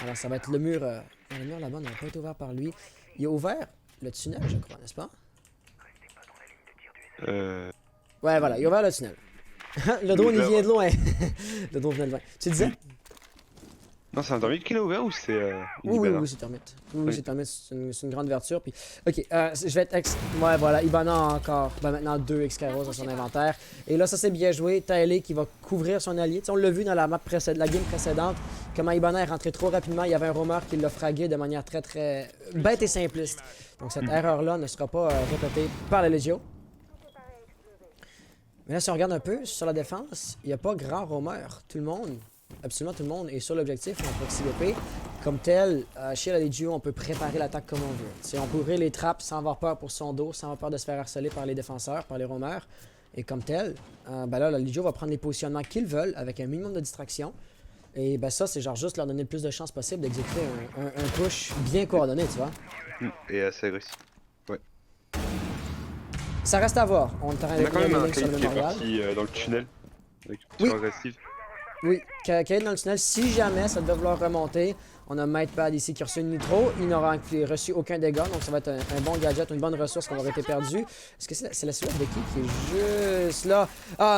Alors ça va être le mur là-bas n'a pas été ouvert par lui. Il a ouvert le tunnel, je crois, n'est-ce pas? Ouais, voilà, il a ouvert le tunnel. Le drone, il vient de loin. Le drone vient de loin. Tu disais? Non, c'est un thermite qu'il a ouvert ou c'est Oui, c'est thermite. Oui, c'est thermite, c'est une grande ouverture. Puis... Ok, je vais être... Ouais, voilà, Ibana a encore maintenant 2 X-Kairos dans son inventaire. Et là, ça c'est bien joué. Taelé qui va couvrir son allié. T'sais, on l'a vu dans la game précédente, comment Ibana est rentré trop rapidement. Il y avait un roamer qui l'a fragué de manière très très bête et simpliste. Donc cette erreur-là ne sera pas répétée par la Legio. Mais là, si on regarde un peu sur la défense, il n'y a pas grand roamer. Tout le monde... Absolument tout le monde est sur l'objectif en proxy BP. Comme tel, chez la Legio, on peut préparer l'attaque comme on veut. T'sais, on peut ouvrir les trappes sans avoir peur pour son dos, sans avoir peur de se faire harceler par les défenseurs, par les roamers. Et comme tel, là, la Legio va prendre les positionnements qu'ils veulent avec un minimum de distraction. Et ça, c'est genre juste leur donner le plus de chances possible d'exécuter un push bien coordonné, tu vois. Et assez agressif. Ouais. Ça reste à voir. On est en train de quand même un sur le qui est mémorial. parti dans le tunnel. Avec Oui. agressif. Oui, Kaïd dans le tunnel, si jamais ça devait vouloir remonter, on a Mightpad ici qui a reçu une nitro, il n'aura reçu aucun dégât, donc ça va être un bon gadget, une bonne ressource qu'on aurait été perdu. Est-ce que c'est la silhouette de qui est juste là?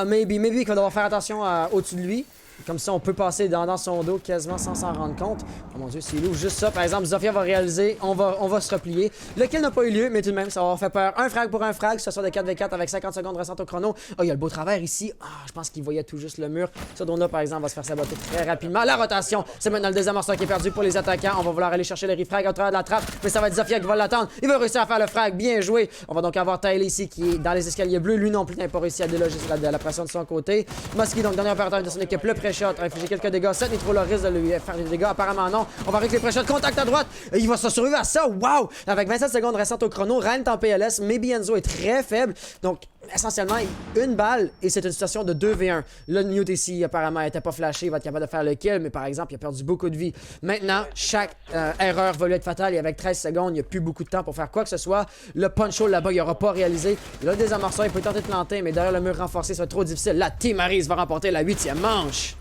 Maybe qu'il va devoir faire attention au-dessus de lui. Comme ça, on peut passer dans son dos quasiment sans s'en rendre compte. Oh mon dieu, s'il ouvre juste ça, par exemple, Zofia va réaliser, on va se replier. Lequel n'a pas eu lieu, mais tout de même, ça va avoir fait peur. Un frag pour un frag, ce soit des 4v4 avec 50 secondes restantes au chrono. Il y a le beau travers ici. Je pense qu'il voyait tout juste le mur. Ce drone-là, par exemple, va se faire saboter très rapidement. La rotation, c'est maintenant le désamorceur qui est perdu pour les attaquants. On va vouloir aller chercher le refrag au travers de la trappe, mais ça va être Zofia qui va l'attendre. Il va réussir à faire le frag, bien joué. On va donc avoir Taylor ici qui est dans les escaliers bleus. Lui non plus n'a pas réussi à déloger la pression de son côté. Musky, donc dernier opérateur de son équipe, le pré-shot, a infligé quelques dégâts. Cette nitro le risque de lui faire des dégâts. Apparemment non. On va avec les pré-shots. Contact à droite. Et il va se survivre à ça. Wow! Avec 27 secondes restantes au chrono, Rent en PLS. Maybe Enzo est très faible. Donc, essentiellement, une balle et c'est une situation de 2v1. Là, Newt ici, apparemment, n'était pas flashé. Il va être capable de faire le kill, mais par exemple, il a perdu beaucoup de vie. Maintenant, chaque erreur va lui être fatale et avec 13 secondes, il n'y a plus beaucoup de temps pour faire quoi que ce soit. Le punch-hole là-bas, il n'aura pas réalisé. Là, le désamorceur, il peut tenter de planter, mais derrière le mur renforcé, ça va être trop difficile. La Team Harris va remporter la 8e manche.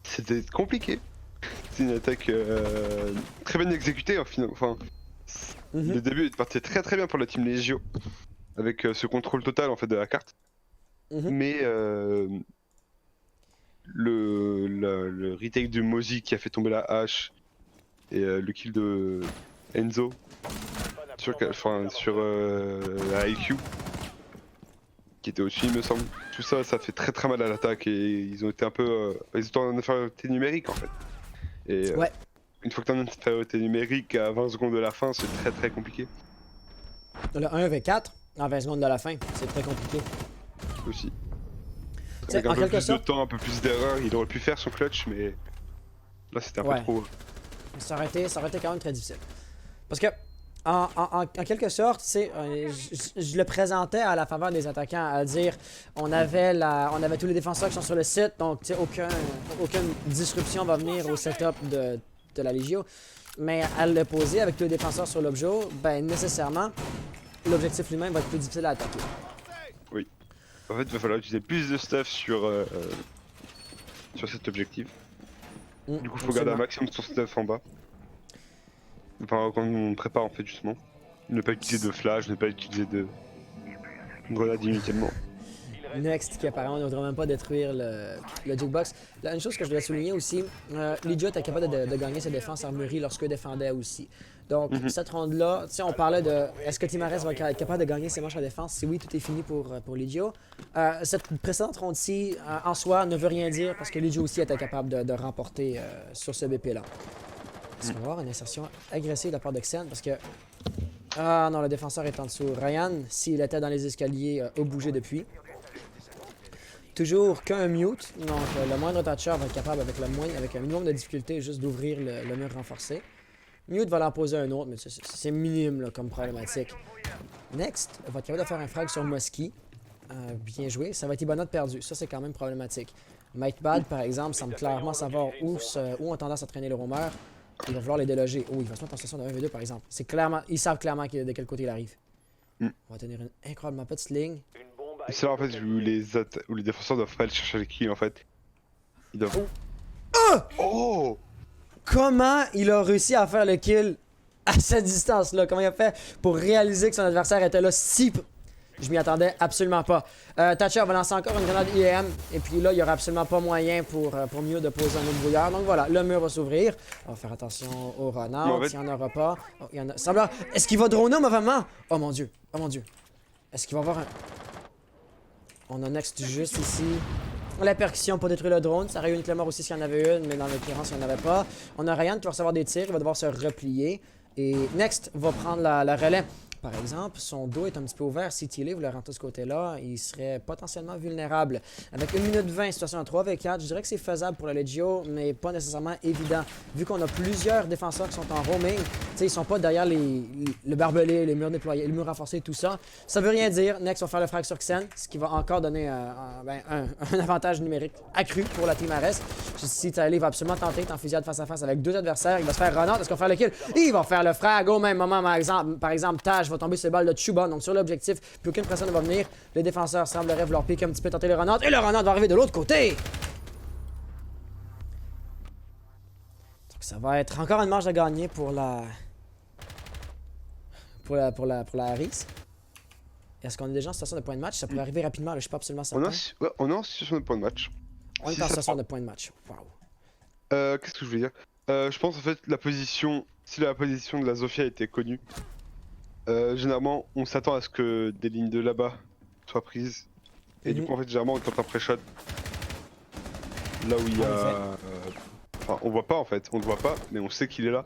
C'était compliqué. C'est une attaque très bien exécutée en final. Enfin, Le début est parti très très bien pour la team Legio, avec ce contrôle total en fait de la carte. Mais le retake de Mozi qui a fait tomber la hache et le kill de Enzo sur la IQ qui était au-dessus il me semble. Tout ça, ça fait très très mal à l'attaque et ils ont été un peu... ils étaient en infériorité numérique en fait. Et Ouais. une fois que t'as une infériorité numérique à 20 secondes de la fin, c'est très très compliqué. Le 1v4 en 20 secondes de la fin, c'est très compliqué. Aussi. T'sais, Avec un en peu quelque plus sorte, de temps, un peu plus d'erreurs, il aurait pu faire son clutch, mais là c'était un Ouais. peu trop. ça aurait été quand même très difficile. Parce que, en quelque sorte, tu sais, je le présentais à la faveur des attaquants, à dire on avait tous les défenseurs qui sont sur le site, donc tu sais, aucune disruption va venir au setup de la Legio. Mais à le poser avec tous les défenseurs sur l'objet, ben nécessairement, l'objectif lui-même va être plus difficile à attaquer. Oui. En fait, il va falloir utiliser plus de stuff sur cet objectif. Du coup, il faut garder un maximum de son stuff en bas. Enfin, quand on prépare en fait justement. Ne pas utiliser de flash, ne pas utiliser de grenade inutilement. Next, qui apparemment ne voudrait même pas détruire le jukebox. Là, une chose que je voulais souligner aussi, Legio était capable de gagner ses défenses armureries lorsque défendait aussi. Donc, cette ronde-là, tu sais, on parlait de est-ce que Timares va être capable de gagner ses manches à défense? Si oui, tout est fini pour Legio. Cette précédente ronde-ci, en soi, ne veut rien dire parce que Legio aussi était capable de remporter sur ce BP-là. Est-ce qu'on va avoir une insertion agressive de la part de Xen? Parce que. Ah non, le défenseur est en dessous. Ryan, s'il était dans les escaliers, a bougé depuis. Toujours qu'un mute, donc le moindre toucher va être capable avec un minimum de difficulté juste d'ouvrir le mur renforcé. Mute va l'en poser un autre, mais c'est minime là, comme problématique. Next, va être capable de faire un frag sur Musky. Bien joué, ça va être Ibana de perdu, ça c'est quand même problématique. Mike Bad par exemple semble clairement savoir où ont tendance à traîner le roamer. Il va vouloir les déloger. Oh, il va se mettre en session de 1v2 par exemple. Ils savent clairement de quel côté il arrive. On va tenir une incroyablement petite ligne. C'est là en fait où les défenseurs doivent aller chercher les kills en fait. Ils doivent. Oh! Comment il a réussi à faire le kill à cette distance-là? Comment il a fait pour réaliser que son adversaire était là si... Je m'y attendais absolument pas. Thatcher va lancer encore une grenade IEM. Et puis là, il n'y aura absolument pas moyen pour mieux de poser un autre brouillard. Donc voilà, le mur va s'ouvrir. On va faire attention au runner. En fait... S'il n'y en aura pas. Oh, il y en a... Semble... Est-ce qu'il va droner au mauvais moment? Oh mon dieu. Oh mon dieu. Est-ce qu'il va avoir un... On a Next juste ici. La percussion pour détruire le drone. Ça aurait eu une clameur aussi s'il y en avait une, mais dans l'occurrence, il n'y en avait pas. On a Ryan qui va recevoir des tirs. Il va devoir se replier. Et Next va prendre la relais. Par exemple, son dos est un petit peu ouvert. Si Tilly voulait rentrer de ce côté-là, il serait potentiellement vulnérable. Avec 1 minute 20, situation 3v4, je dirais que c'est faisable pour la Legio, mais pas nécessairement évident. Vu qu'on a plusieurs défenseurs qui sont en roaming, tu sais, ils sont pas derrière le barbelé, les murs déployés, les murs renforcés, tout ça. Ça veut rien dire. Next va faire le frag sur Xen, ce qui va encore donner un avantage numérique accru pour la Team Ares. Si Tilly va absolument tenter d'être en fusillade face à face avec deux adversaires, il va se faire run-out. Est-ce qu'on va faire le kill? Il va faire le frag au même moment, par exemple Taj va tomber sur les balles de Chuba, donc sur l'objectif, plus aucune personne ne va venir. Les défenseurs sembleraient vouloir piquer un petit peu, tenter le run-out, et le run-out va arriver de l'autre côté! Donc ça va être encore une marge à gagner pour la Harris. Est-ce qu'on est déjà en situation de point de match? Ça pourrait arriver rapidement, là, je suis pas absolument certain. On est en situation de point de match. On est en situation de point de match. Waouh. Qu'est-ce que je voulais dire? Je pense en fait si la position de la Zofia était connue, généralement on s'attend à ce que des lignes de là-bas soient prises. Et du coup en fait généralement on tente un pré-shot là où il y a... Enfin on voit pas en fait, on le voit pas mais on sait qu'il est là.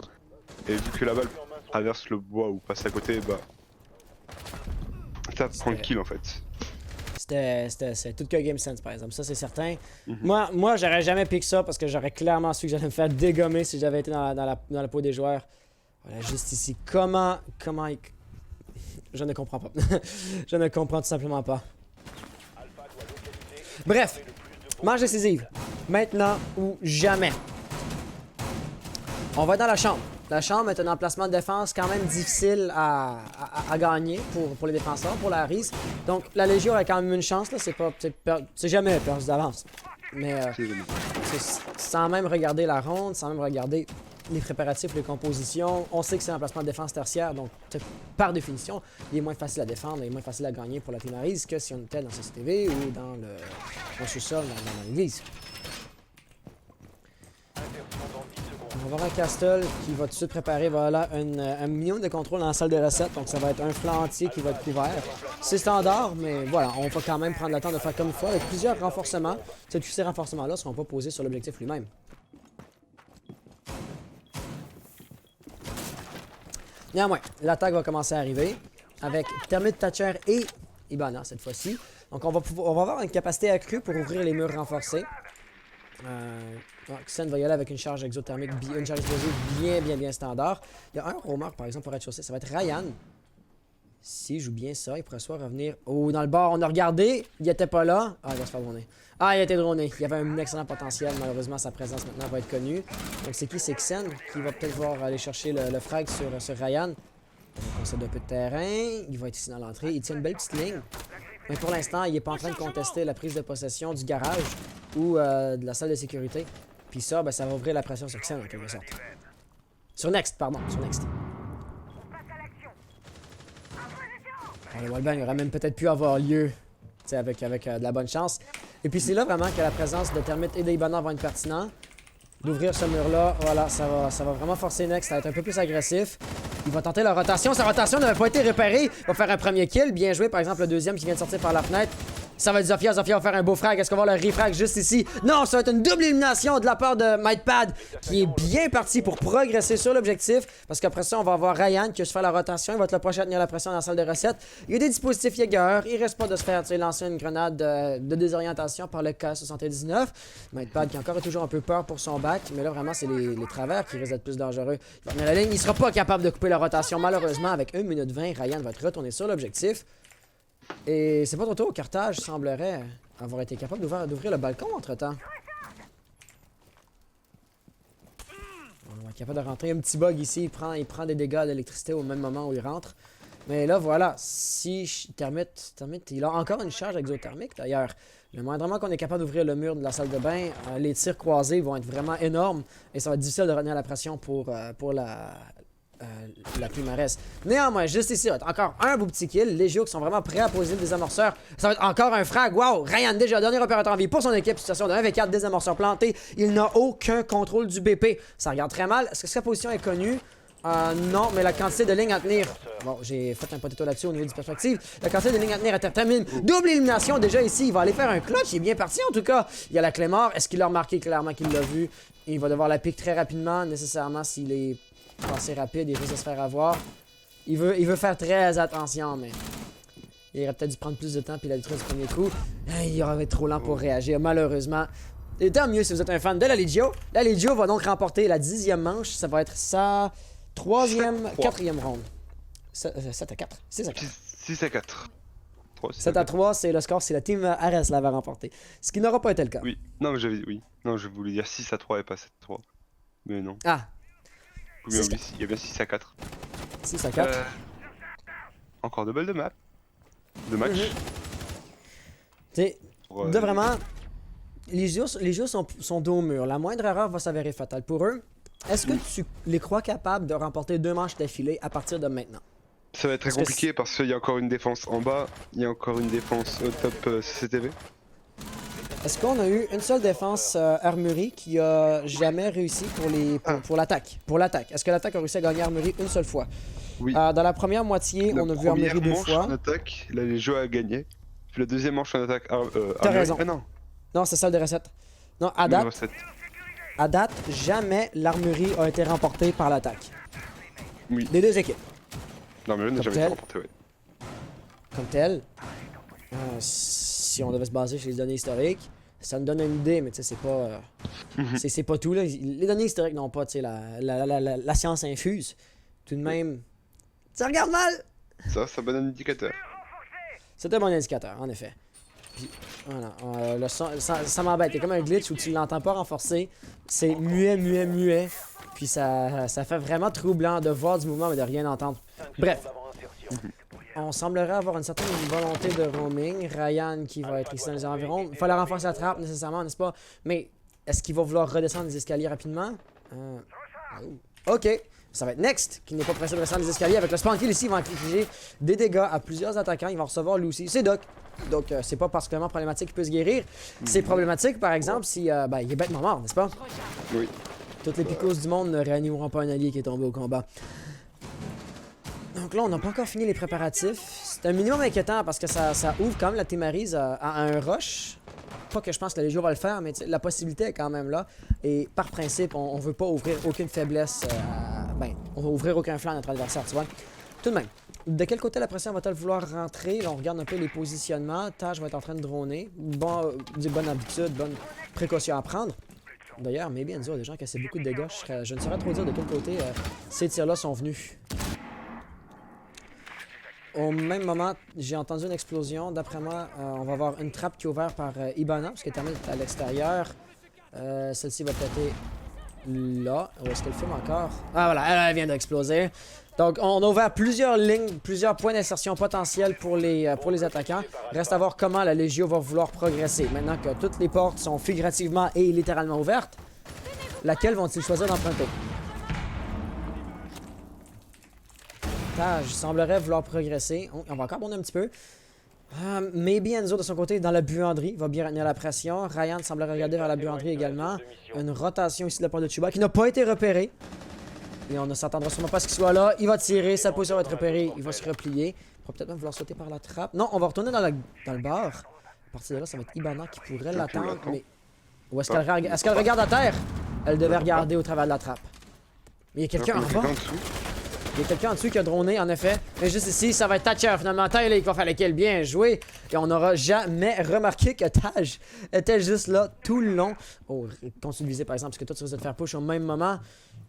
Et vu que la balle traverse le bois ou passe à côté, bah... ça prend le kill en fait. C'est tout que Game Sense par exemple, ça c'est certain. Moi j'aurais jamais piqué ça parce que j'aurais clairement su que j'allais me faire dégommer si j'avais été dans la peau des joueurs. Voilà, juste ici. Comment Je ne comprends pas. Je ne comprends tout simplement pas. Bref, manche décisive. Maintenant ou jamais. On va dans la chambre. La chambre est un emplacement de défense quand même difficile à gagner pour les défenseurs, pour la Harris. Donc la Légion a quand même une chance, là. C'est jamais perdu d'avance. Mais sans même regarder la ronde, sans même regarder les préparatifs, les compositions. On sait que c'est un placement de défense tertiaire, donc par définition, il est moins facile à défendre, il est moins facile à gagner pour la Team Arise que si on était dans CCTV ou dans le sous-sol, dans l'église. On va avoir un Castle qui va tout de suite préparer voilà, un minimum de contrôle dans la salle de recettes. Donc ça va être un flanc entier qui va être couvert. C'est standard, mais voilà, on va quand même prendre le temps de faire comme il faut avec plusieurs renforcements. Tous ces renforcements-là ne seront pas posés sur l'objectif lui-même. Néanmoins, l'attaque va commencer à arriver avec Thermite Thatcher et Hibana cette fois-ci. Donc on va avoir une capacité accrue pour ouvrir les murs renforcés. Xen va y aller avec une charge exothermique, une charge explosive bien standard. Il y a un roamer par exemple pour rez-de-chaussée, ça va être Ryan. S'il joue bien ça, il pourrait soit revenir. Oh, dans le bar, on a regardé, il était pas là. Ah, il va se faire droner. Ah, il a été droné. Il y avait un excellent potentiel, malheureusement sa présence maintenant va être connue. Donc c'est qui? C'est Xen qui va peut-être voir aller chercher le frag sur Ryan. On concède un peu de terrain, il va être ici dans l'entrée, il tient une belle petite ligne. Mais pour l'instant, il n'est pas en train de contester la prise de possession du garage ou de la salle de sécurité. Puis ça, ben, ça va ouvrir la pression sur Xen en quelque sorte. Sur Next, pardon, sur Next. Le wallbang aurait même peut-être pu avoir lieu, avec de la bonne chance. Et puis c'est là vraiment que la présence de Thermite et d'Hibana va être pertinent. D'ouvrir ce mur-là, voilà, ça va vraiment forcer Next, ça va être un peu plus agressif. Il va tenter la rotation, sa rotation n'avait pas été repérée. Il va faire un premier kill, bien joué, par exemple le deuxième qui vient de sortir par la fenêtre. Ça va être Zofia, Zofia va faire un beau frag. Est-ce qu'on va avoir le refrag juste ici? Non, ça va être une double élimination de la part de MightPad qui est bien parti pour progresser sur l'objectif. Parce qu'après ça, on va avoir Ryan qui va se faire la rotation. Il va être le prochain à tenir la pression dans la salle de recettes. Il y a des dispositifs Jaeger. Il reste pas de se faire lancer une grenade de désorientation par le K-79. MightPad qui encore a toujours un peu peur pour son back. Mais là, vraiment, c'est les travers qui risquent d'être plus dangereux. Il va tenir la ligne. Il sera pas capable de couper la rotation. Malheureusement, avec 1 minute 20, Ryan va être retourné sur l'objectif. Et c'est pas trop tôt, Carthage semblerait avoir été capable d'ouvrir le balcon entre-temps. On va être capable de rentrer. Un petit bug ici, il prend des dégâts d'électricité au même moment où il rentre. Mais là, voilà, si Thermite, il a encore une charge exothermique d'ailleurs. Le moindrement qu'on est capable d'ouvrir le mur de la salle de bain, les tirs croisés vont être vraiment énormes. Et ça va être difficile de retenir la pression pour la primaresse. Néanmoins, juste ici, encore un beau petit kill. Les Géos qui sont vraiment prêts à poser le désamorceur. Ça va être encore un frag. Wow! Ryan, déjà, dernier opérateur en vie pour son équipe. Situation de 1v4, désamorceur planté. Il n'a aucun contrôle du BP. Ça regarde très mal. Est-ce que sa position est connue? Non, mais la quantité de lignes à tenir. Bon, j'ai fait un potato là-dessus au niveau du perspective. La quantité de lignes à tenir est terminée. Double élimination déjà ici. Il va aller faire un clutch. Il est bien parti en tout cas. Il y a la clé mort. Est-ce qu'il l'a remarqué? Clairement qu'il l'a vu. Il va devoir la pique très rapidement, nécessairement s'il est assez rapide, il risque de se faire avoir. Il veut faire très attention, mais il aurait peut-être dû prendre plus de temps puis il a détruit du premier coup. Il aurait été trop lent pour réagir, malheureusement. Et tant mieux si vous êtes un fan de la Legio. La Legio va donc remporter la 10e manche. Ça va être sa 4e ronde. 7 à 4. 6 à 4. 6 à 4. 7 à 3, c'est le score si la team Ares l'avait remporté. Ce qui n'aura pas été le cas. Oui, non, mais oui. Non, je voulais dire 6 à 3 et pas 7 à 3. Mais non. Ah. Il y a bien 6 à 4. 6 à 4. Encore de balles de map. De match. Tu sais, vraiment, les jeux sont dos au mur. La moindre erreur va s'avérer fatale pour eux. Est-ce que tu les crois capables de remporter 2 manches d'affilée à partir de maintenant? Ça va être très compliqué parce qu'il y a encore une défense en bas, il y a encore une défense au top CCTV. Est-ce qu'on a eu une seule défense Armurerie qui a jamais réussi pour l'attaque? Pour l'attaque. Est-ce que l'attaque a réussi à gagner Armurerie une seule fois? Oui. Dans la première moitié, on a vu Armurerie 2 fois. En attaque, la Légion a gagné. Puis la deuxième manche en attaque, T'as raison. Ah, non. Non, c'est salle de recette. Non, à date, jamais l'Armurerie a été remportée par l'attaque. Oui. Des deux équipes. L'armurerie n'a jamais été remportée, ouais. Comme tel. Si on devait se baser sur les données historiques, ça me donne une idée, mais tu sais, c'est pas. C'est pas tout, là. Les données historiques n'ont pas, tu sais, la science infuse. Tout de même. Ça regarde mal! Ça, c'est un bon indicateur. C'est un bon indicateur, en effet. Puis, voilà. Le son, ça m'embête. Il y a comme un glitch où tu l'entends pas renforcer. C'est muet. Puis ça fait vraiment troublant de voir du mouvement mais de rien entendre. Bref. On semblerait avoir une certaine volonté de roaming. Ryan qui va être ici dans les environs. Il fallait renforcer la trappe nécessairement, n'est-ce pas? Mais est-ce qu'il va vouloir redescendre les escaliers rapidement? Ok, ça va être Next, qui n'est pas pressé de descendre les escaliers. Avec le spawn kill ici, il va infliger des dégâts à plusieurs attaquants. Il va en recevoir lui aussi. C'est Doc. Donc, c'est pas particulièrement problématique qu'il peut se guérir. C'est problématique, par exemple, si ben, il est bêtement mort, n'est-ce pas? Oui. Toutes les picos du monde ne réanimeront pas un allié qui est tombé au combat. Donc là, on n'a pas encore fini les préparatifs. C'est un minimum inquiétant parce que ça ouvre quand même la Témarise à un rush. Pas que je pense que la Légion va le faire, mais la possibilité est quand même là. Et par principe, on veut pas ouvrir aucune faiblesse. Ben, on va ouvrir aucun flanc à notre adversaire, tu vois. Tout de même, de quel côté la pression va-t-elle vouloir rentrer? Là, on regarde un peu les positionnements. Taj va être en train de droner. Bon, bonne habitude, bonne précaution à prendre. D'ailleurs, maybe Enzo a des gens qui ont beaucoup de dégâts. Je ne saurais trop dire de quel côté ces tirs-là sont venus. Au même moment, j'ai entendu une explosion. D'après moi, on va avoir une trappe qui est ouverte par Ibana, parce qu'elle est à l'extérieur. Celle-ci va péter là. Où est-ce qu'elle filme encore? Ah voilà, elle vient d'exploser. Donc, on a ouvert plusieurs lignes, plusieurs points d'insertion potentiels pour les attaquants. Reste à voir comment la Légio va vouloir progresser. Maintenant que toutes les portes sont figurativement et littéralement ouvertes, laquelle vont-ils choisir d'emprunter? Taj semblerait vouloir progresser. Oh, on va encore bondir un petit peu. Maybe Enzo de son côté dans la buanderie va bien retenir la pression. Ryan semblerait regarder vers la buanderie également. Une rotation ici de la part de Chuba qui n'a pas été repérée. Et on ne s'attendra sûrement pas à ce qu'il soit là. Il va tirer, sa position va être repérée, il va se replier. Il va peut-être même vouloir sauter par la trappe. Non, on va retourner dans le bar. À partir de là, ça va être Ibana qui pourrait l'attendre. Mais où est-ce qu'elle regarde à terre? Elle devait regarder au travers de la trappe. Mais il y a quelqu'un en bas. Il y a quelqu'un en dessous qui a droné, en effet. Mais juste ici, ça va être Thatcher, finalement. Tyler qui va faire le kill. Bien joué. Et on n'aura jamais remarqué que Taj était juste là tout le long. Oh, continue de viser, par exemple, parce que toi, tu risques de te faire push au même moment.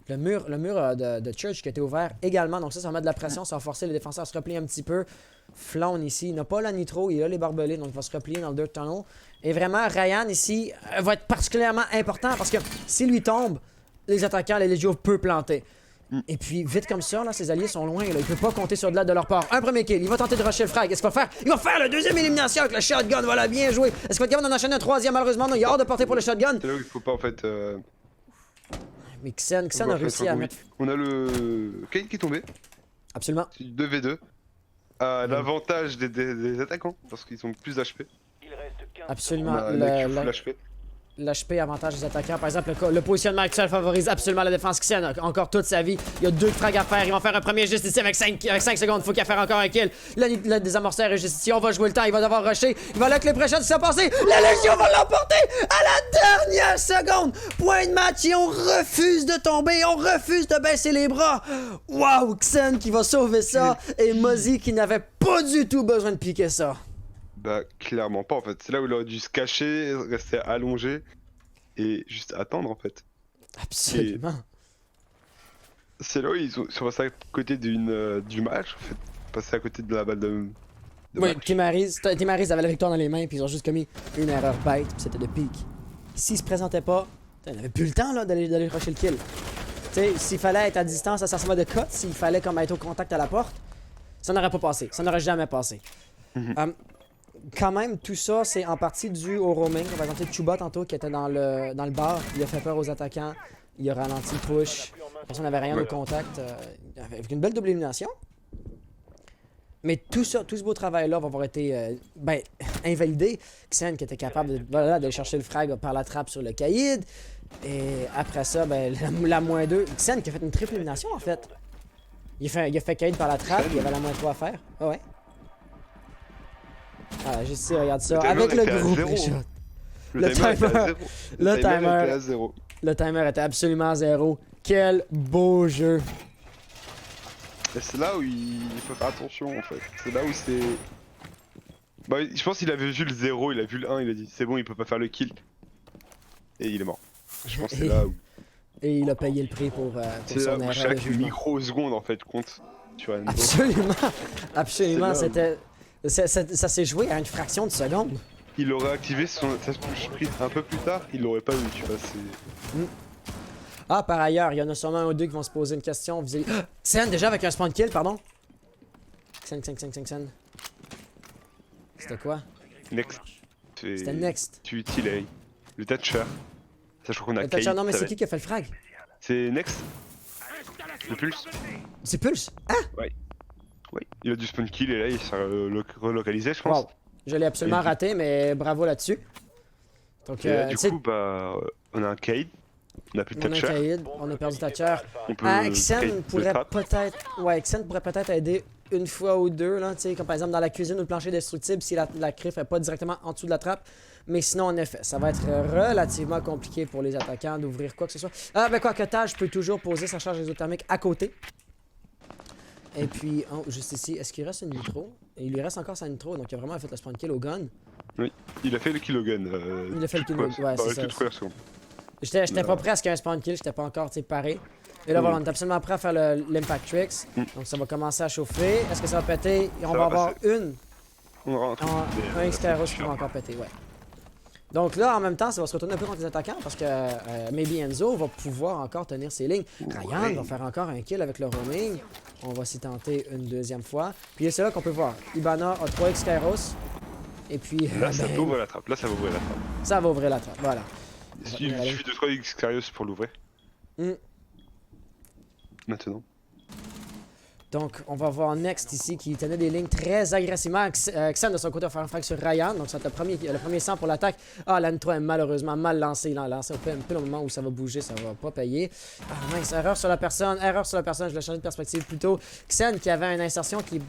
Le mur de Church qui a été ouvert également. Donc ça va mettre de la pression. Ça va forcer les défenseurs à se replier un petit peu. Flawn ici. Il n'a pas la nitro. Il a les barbelés. Donc il va se replier dans le dirt tunnel. Et vraiment, Ryan ici va être particulièrement important parce que s'il lui tombe, les attaquants, les Légios peuvent planter. Et puis, vite comme ça, là, ses alliés sont loin. Là. Il peut pas compter sur de l'aide de leur part. Un premier kill. Il va tenter de rusher le frag. Qu'est-ce qu'il va faire? Il va faire la deuxième élimination avec le shotgun. Voilà, bien joué. Est-ce qu'il va être capable d'en enchaîner un troisième? Malheureusement, non. Il est hors de portée pour le shotgun. C'est là où il faut pas, en fait... Mais Xen a réussi à mettre... On a le... Kane qui est tombé. Absolument. 2v2. À l'avantage des attaquants, parce qu'ils ont plus d'HP. Absolument. L'HP. L'HP avantage des attaquants. Par exemple, le positionnement actuel favorise absolument la défense Xen. Encore toute sa vie. Il y a 2 frags à faire. Ils vont faire un premier juste ici avec 5 secondes. Il faut qu'il fasse encore un kill. Le désamorceur est juste ici. On va jouer le temps. Il va devoir rusher. Il va là que les prochains qui sont passés. La Légion va l'emporter à la dernière seconde. Point de match et on refuse de tomber. On refuse de baisser les bras. Waouh, Xen qui va sauver ça. Et Mozzie qui n'avait pas du tout besoin de piquer ça. Bah, clairement pas en fait. C'est là où il aurait dû se cacher, rester allongé et juste attendre en fait. Absolument. C'est là où ils sont passés à côté du match en fait. Passés à côté de la balle de oui, match. Témarise avait la victoire dans les mains, puis ils ont juste commis une erreur bête, puis c'était de pique. S'ils se présentaient pas, on avait plus le temps là d'aller rusher le kill. Tu sais, s'il fallait être à distance à sa de cut, s'il fallait comme être au contact à la porte, ça n'aurait pas passé. Ça n'aurait jamais passé. Quand même, tout ça, c'est en partie dû au roaming. Par exemple, Chuba, tantôt, qui était dans le bar, il a fait peur aux attaquants. Il a ralenti le push. Personne n'avait rien au contact. Avec une belle double élimination. Mais tout ça, tout ce beau travail-là va avoir été invalidé. Xen, qui était capable d'aller chercher le frag par la trappe sur le caïd. Et après ça, la moins 2. Xen qui a fait une triple élimination, en fait. Il a fait caïd par la trappe, il y avait la moins 3 à faire. Ah ouais. Ah, juste ici, regarde ça. Avec le gros pré-shot. Le timer était absolument à 0. Quel beau jeu. Et c'est là où il faut faire attention en fait. C'est là où c'est... Bah, je pense qu'il avait vu le 0, il a vu le 1, il a dit c'est bon, il peut pas faire le kill. Et il est mort. Je pense que c'est là où... Et il a payé le prix pour son erreur de jugement. Chaque microseconde en fait compte sur un Absolument. Absolument, c'était... Ça s'est joué à une fraction de seconde. Il aurait activé sa sprint un peu plus tard, il l'aurait pas eu, tu vois, c'est... Ah, par ailleurs, il y en a sûrement un ou deux qui vont se poser une question. Vous allez... Xen, déjà avec un spawn kill, pardon. Xen. C'était quoi? Next. C'était Next. Tu utilises le Thatcher. Ça, je crois qu'on a le Thatcher, non, mais c'est qui a fait le frag? C'est Next. Le pulse. C'est Pulse. Ah! Oui, il a du spawn kill et là il s'est relocalisé, je pense. Wow. Je l'ai absolument Et du- raté, mais bravo là-dessus. Donc, Et tu du sais, coup, bah, on a un Cade, on a plus de on a un Thatcher, Kaïd, on a perdu Thatcher. on peut Xen trade pourrait le trap. peut-être. Ouais, Xen pourrait peut-être aider une fois ou deux, là, tu sais, comme par exemple dans la cuisine ou le plancher destructible si la crif est pas directement en dessous de la trappe. Mais sinon, en effet, ça va être relativement compliqué pour les attaquants d'ouvrir quoi que ce soit. Ah, ben quoi que Taj peut toujours poser sa charge exothermique à côté. Et puis, oh, juste ici, est-ce qu'il reste une nitro? Et il lui reste encore sa nitro, donc il a vraiment fait le spawn kill au gun. Il a fait le kilogun. Il a fait le kill, ouais, c'est ça. Toute première seconde. J'étais pas prêt à ce qu'il y ait un spawn kill, j'étais pas encore, tu sais, paré. Et là, voilà, on est absolument prêt à faire l'impact tricks. Donc ça va commencer à chauffer. Est-ce que ça va péter? Et on Ça va va avoir passer. une, On rentre. un X-Kairos qui va encore péter, ouais. Donc là, en même temps, ça va se retourner un peu contre les attaquants parce que maybe Enzo va pouvoir encore tenir ses lignes. Ryan va faire encore un kill avec le roaming. On va s'y tenter une deuxième fois. Puis c'est là qu'on peut voir. Ibana a 3 X-Kairos. Et puis, Là, ça ben, peut ouvrir la trappe. Là, ça va ouvrir la trappe. ça va ouvrir la trappe, voilà. Il suffit de 3 X-Carios pour l'ouvrir. Hmm. Maintenant. Donc, on va voir Next ici qui tenait des lignes très agressivement. Xen de son côté va faire un frag sur Ryan. Donc, c'est le premier sang pour l'attaque. Ah, la Nitro est malheureusement mal lancée. Il a lancé un peu au moment où ça va bouger, ça va pas payer. Ah mince, erreur sur la personne. Je voulais changer de perspective plutôt. Xen qui avait une insertion qui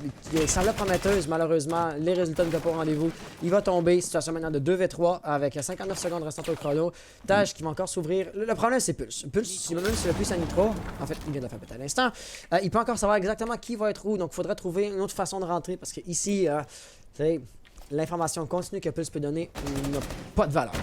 semblait prometteuse. Malheureusement, les résultats ne étaient pas au rendez-vous. Il va tomber. Situation maintenant de 2v3 avec 59 secondes restantes au chrono. Taj qui va encore s'ouvrir. Le problème, c'est Pulse. Pulse, même si le plus sa Nitro, en fait, il vient de faire péter à l'instant, il peut encore savoir exactement qui va être où, donc il faudrait trouver une autre façon de rentrer parce que ici, l'information continue que Pulse peut donner n'a pas de valeur.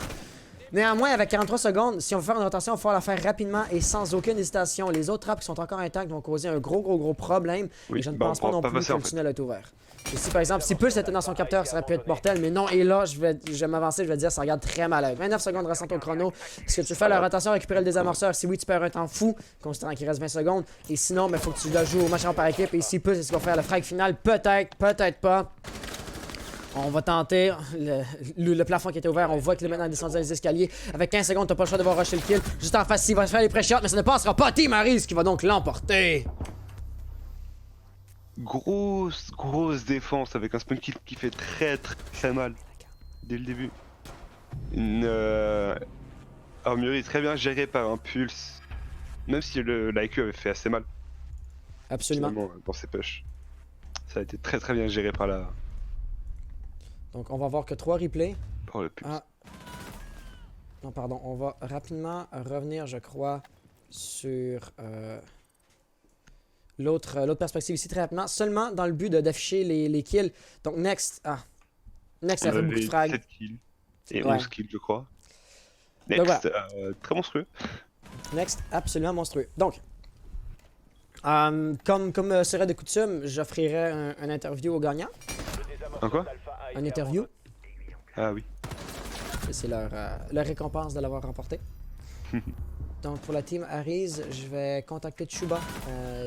Néanmoins, avec 43 secondes, si on veut faire une rotation, il va falloir la faire rapidement et sans aucune hésitation. Les autres trappes qui sont encore intactes vont causer un gros problème. Oui, et je ne bah, pense on pas pourra non pas plus passer, que en le fait. tunnel est ouvert. Ici, par exemple, si Pulse était dans son capteur, ça aurait pu être mortel, mais non. Et là, je vais m'avancer, je vais dire, ça regarde très mal. 29 secondes restantes au chrono. Est-ce que tu fais la rotation, récupérer le désamorceur? Si oui, tu perds un temps fou, considérant qu'il reste 20 secondes. Et sinon, il faut que tu la joues au match par équipe. Et ici, Pulse, est-ce qu'il va faire le frag final? Peut-être, peut-être pas. On va tenter. Le plafond qui était ouvert, on voit qu'il est maintenant descendu dans les escaliers. Avec 15 secondes, t'as pas le choix de voir rusher le kill. Juste en face, il va faire les pré-shots, mais ça ne passera pas. Team Aris qui va donc l'emporter. Grosse défense avec un spawn kill qui fait très mal dès le début. Une armurerie très bien gérée par un pulse, même si l'IQ avait fait assez mal. Absolument. Finalement, pour ses pushs. Ça a été très bien géré par Donc, on va voir que 3 replays. par le pulse. Ah. Non, pardon. On va rapidement revenir, je crois, sur l'autre perspective ici très rapidement. Seulement dans le but d'afficher les kills. Donc, Next. Ah. Next, il a fait beaucoup de frags. 7 kills et Ouais. 11 kills, je crois. Donc, Next, très monstrueux. Next, absolument monstrueux. Donc, comme serait de coutume, j'offrirai un interview au gagnant. Un quoi? Un interview. Ah oui. C'est leur récompense de l'avoir remporté. Donc, pour la team Aries, je vais contacter Chuba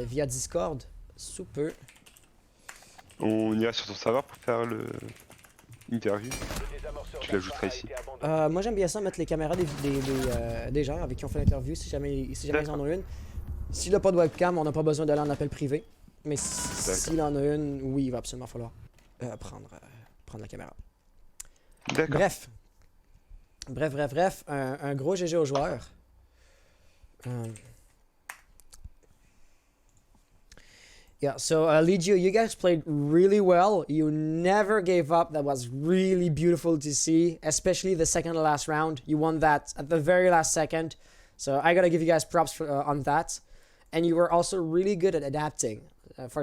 via Discord sous peu. On ira sur ton serveur pour faire l'interview. Tu l'ajouteras ici. Moi, j'aime bien ça, mettre les caméras des gens avec qui on fait l'interview, si jamais ils en ont une. S'il n'a pas de webcam, on n'a pas besoin d'aller en appel privé. Mais s'il en a une, oui, il va absolument falloir prendre la caméra. D'accord. Bref, un gros GG aux joueurs. Yeah, so Legio, you guys played really well. You never gave up. That was really beautiful to see, especially the second to last round. You won that at the very last second. So I gotta give you guys props on that. And you were also really good at adapting. For